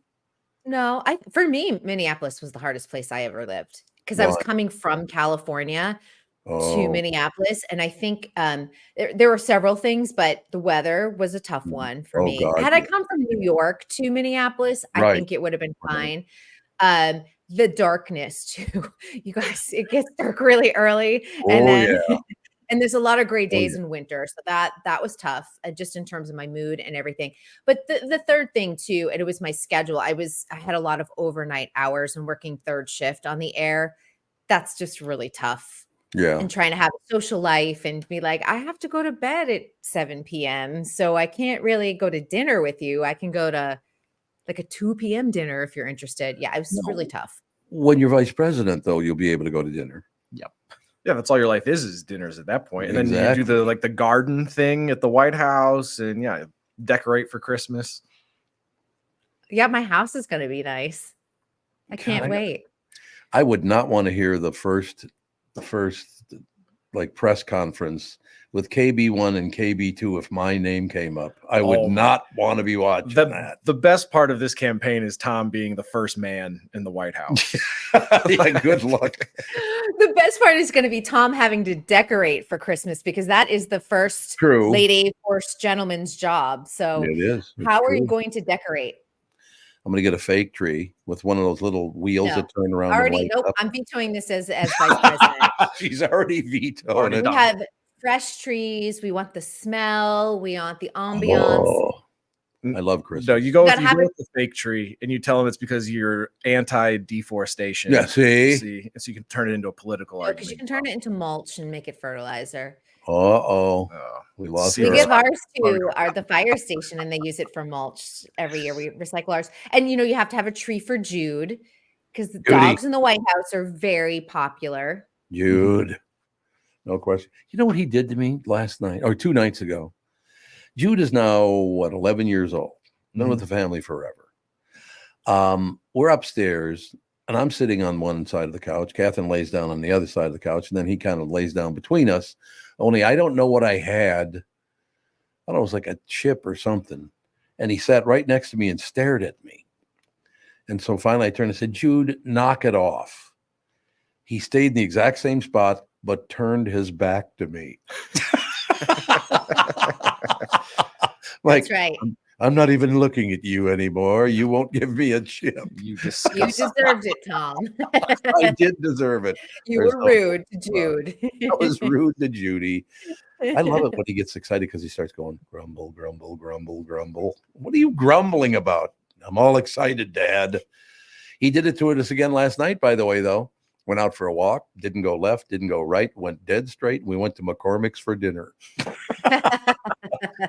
No, for me, Minneapolis was the hardest place I ever lived because I was coming from California to Minneapolis. And I think there were several things, but the weather was a tough one for me. God, Had I come from New York to Minneapolis, I think it would have been fine. The darkness too. You guys, it gets dark really early. And then and there's a lot of gray days in winter. So that was tough, just in terms of my mood and everything. But the third thing too, and it was my schedule. I had a lot of overnight hours and working third shift on the air. That's just really tough. Yeah. And trying to have a social life and be like, I have to go to bed at 7 p.m. So I can't really go to dinner with you. I can go to like a 2 p.m. dinner if you're interested. Yeah, it was really tough. When you're vice president, though, you'll be able to go to dinner. Yep. Yeah, that's all your life is dinners at that point. And then you do the garden thing at the White House and decorate for Christmas. Yeah, my house is going to be nice. I can't wait. I would not want to hear the first like press conference with KB1 and KB2 if my name came up. I would not want to be watching that. The best part of this campaign is Tom being the first man in the White House. Good luck. The best part is going to be Tom having to decorate for Christmas because that is the first lady, first gentleman's job. So it is. How are you going to decorate? I'm going to get a fake tree with one of those little wheels that turn around. I'm vetoing this as vice president. She's already vetoed it. We have fresh trees. We want the smell. We want the ambiance. I love Christmas. No, you go with the fake tree and you tell them it's because you're anti-deforestation. Yeah, see? So you can turn it into a political argument. Because you can turn it into mulch and make it fertilizer. We lost. We give ours to the fire station, and they use it for mulch every year. We recycle ours, and you have to have a tree for Jude because the dogs in the White House are very popular. Jude, No question. You know what he did to me last night or 2 nights ago? Jude is now, 11 years old. Been with the family forever. We're upstairs, and I'm sitting on one side of the couch. Catherine lays down on the other side of the couch, and then he kind of lays down between us. Only I don't know what I had. I don't know, it was like a chip or something. And he sat right next to me and stared at me. And so finally I turned and said, Jude, knock it off. He stayed in the exact same spot, but turned his back to me. Like, That's right. I'm not even looking at you anymore. You won't give me a chip. You deserved it, Tom. I did deserve it. You were rude to Jude. I was rude to Judy. I love it when he gets excited because he starts going grumble, grumble, grumble, grumble. What are you grumbling about? I'm all excited, Dad. He did it to us again last night, by the way, though. Went out for a walk, didn't go left, didn't go right, went dead straight. We went to McCormick's for dinner.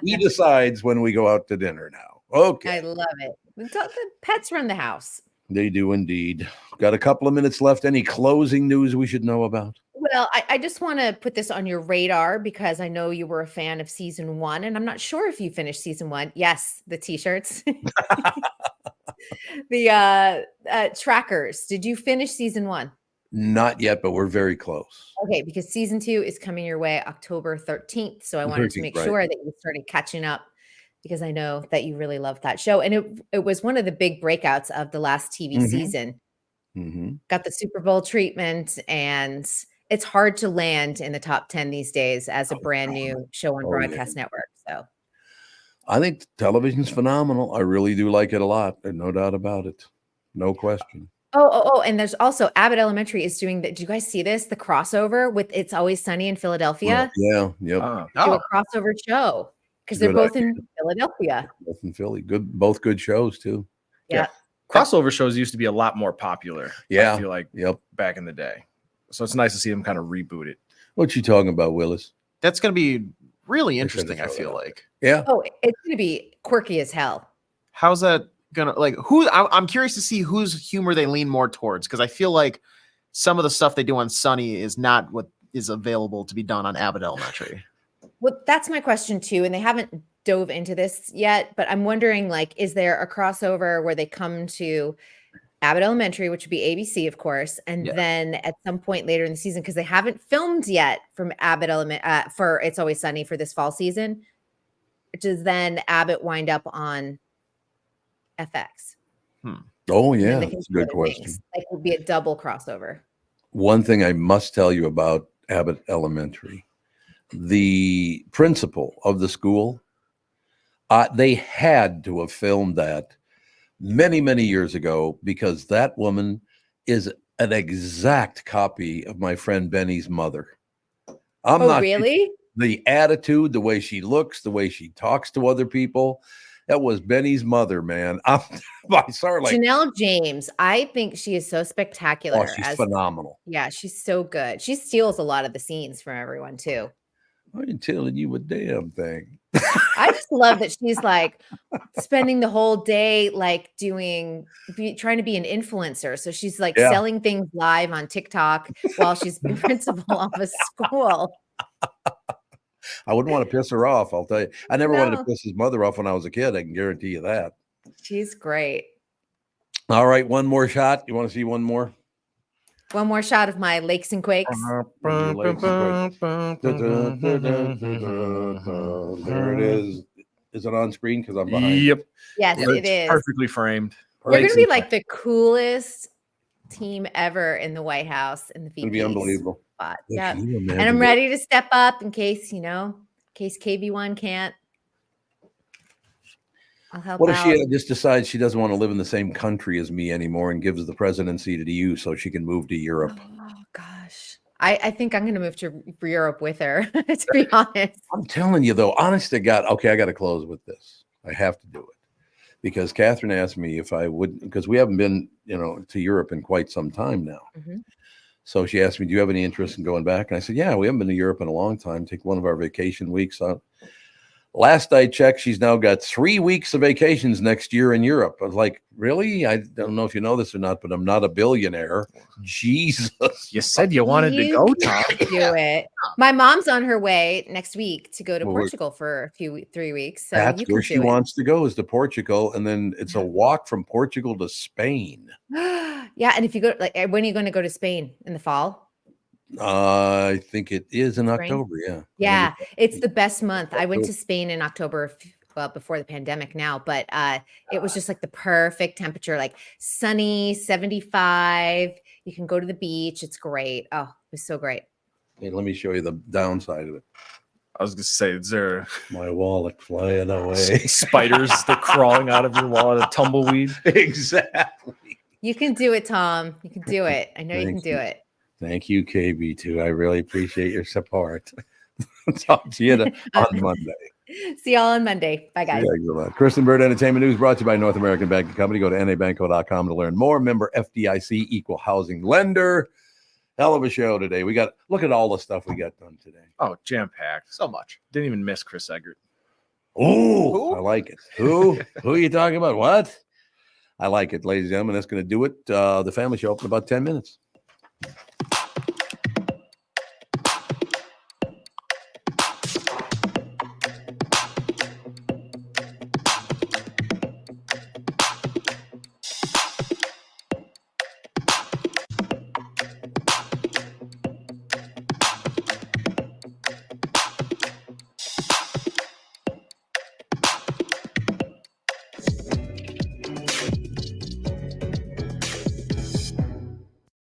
He decides when we go out to dinner now. Okay. I love it. The pets run the house. They do indeed. Got a couple of minutes left. Any closing news we should know about? Well, I just want to put this on your radar because I know you were a fan of season 1, and I'm not sure if you finished season 1. Yes, the t-shirts. The trackers. Did you finish season 1? Not yet, but we're very close. Okay, because season 2 is coming your way October 13th. So I wanted to make sure that you started catching up because I know that you really loved that show. And it was one of the big breakouts of the last TV season. Got the Super Bowl treatment, and it's hard to land in the top 10 these days as a brand new show on broadcast network. So I think television's phenomenal. I really do like it a lot. There's no doubt about it. No question. Oh, and there's also Abbott Elementary is doing that. Do you guys see this? The crossover with It's Always Sunny in Philadelphia. Yeah. Yep. Do a crossover show because they're both in Philadelphia. Both in Philly. Both good shows too. Yeah. Crossover shows used to be a lot more popular. Yeah. I feel like back in the day. So it's nice to see them kind of reboot it. What you talking about, Willis? That's going to be really interesting, I feel like. Yeah. Oh, it's going to be quirky as hell. How's that gonna I'm curious to see whose humor they lean more towards, because I feel like some of the stuff they do on Sunny is not what is available to be done on Abbott Elementary. Well, that's my question too, and they haven't dove into this yet, but I'm wondering, is there a crossover where they come to Abbott Elementary, which would be ABC, of course, and then at some point later in the season, because they haven't filmed yet from Abbott for It's Always Sunny for this fall season, does then Abbott wind up on FX? Oh yeah, that's a good question. It would be a double crossover. One thing I must tell you about Abbott Elementary, the principal of the school, they had to have filmed that many, many years ago because that woman is an exact copy of my friend Benny's mother. I'm not really? The attitude, the way she looks, the way she talks to other people. That was Benny's mother, man. I saw her Janelle James. I think she is so spectacular. Oh, she's phenomenal. Yeah, she's so good. She steals a lot of the scenes from everyone too. I ain't telling you a damn thing. I just love that she's spending the whole day trying to be an influencer. So she's selling things live on TikTok while she's the principal of a school. I wouldn't want to piss her off. I'll tell you. I never wanted to piss his mother off when I was a kid. I can guarantee you that. She's great. All right. One more shot. You want to see one more? One more shot of my Lakes and Quakes. There it is. Is it on screen? Because I'm behind. Yep. Yes, it is. Perfectly framed. You're going to be the coolest team ever in the White House in the VP. It'll be unbelievable. Spot. Yeah. And I'm ready to step up in case KV1 can't. I'll help What if out. she just decides she doesn't want to live in the same country as me anymore and gives the presidency to you so she can move to Europe? Oh, gosh. I think I'm going to move to Europe with her, to be honest. I'm telling you, though, honest to God, okay, I got to close with this. I have to do it. Because Catherine asked me if I would, because we haven't been, to Europe in quite some time now. Mm-hmm. So she asked me, do you have any interest in going back? And I said, yeah, we haven't been to Europe in a long time. Take one of our vacation weeks out. Last I checked, she's now got 3 weeks of vacations next year in Europe. I was like, really? I don't know if you know this or not, but I'm not a billionaire. Jesus. You said you wanted to go, Tom. Do it. My mom's on her way next week to go to Well, Portugal for 3 weeks. So That's you can where do she it. wants to go, is to Portugal. And then it's a walk from Portugal to Spain. Yeah, and if you go, like, when are you going to go to Spain in the fall? I think it is in Spring? October. Yeah. Yeah, it's the best month. I went to Spain in October, well, before the pandemic now, but it was just like the perfect temperature, like sunny, 75. You can go to the beach. It's great. Oh, it was so great. Hey, let me show you the downside of it. I was gonna say, is there my wallet flying away? Spiders that crawling out of your wallet, a tumbleweed? Exactly. You can do it, Tom. You can do it. I know you can Thank do you. it. Thank you, KB2. I really appreciate your support. Talk to you on Monday. See y'all on Monday. Bye, guys. Excellent. Kristyn Burtt Entertainment News brought to you by North American Banking Company. Go to nabanco.com to learn more. Member FDIC, equal housing lender. Hell of a show today. Look at all the stuff we got done today. Oh, jam packed. So much. Didn't even miss Chris Eggert. Oh, I like it. Who are you talking about? What? I like it, ladies and gentlemen. That's going to do it. The family show up in about 10 minutes.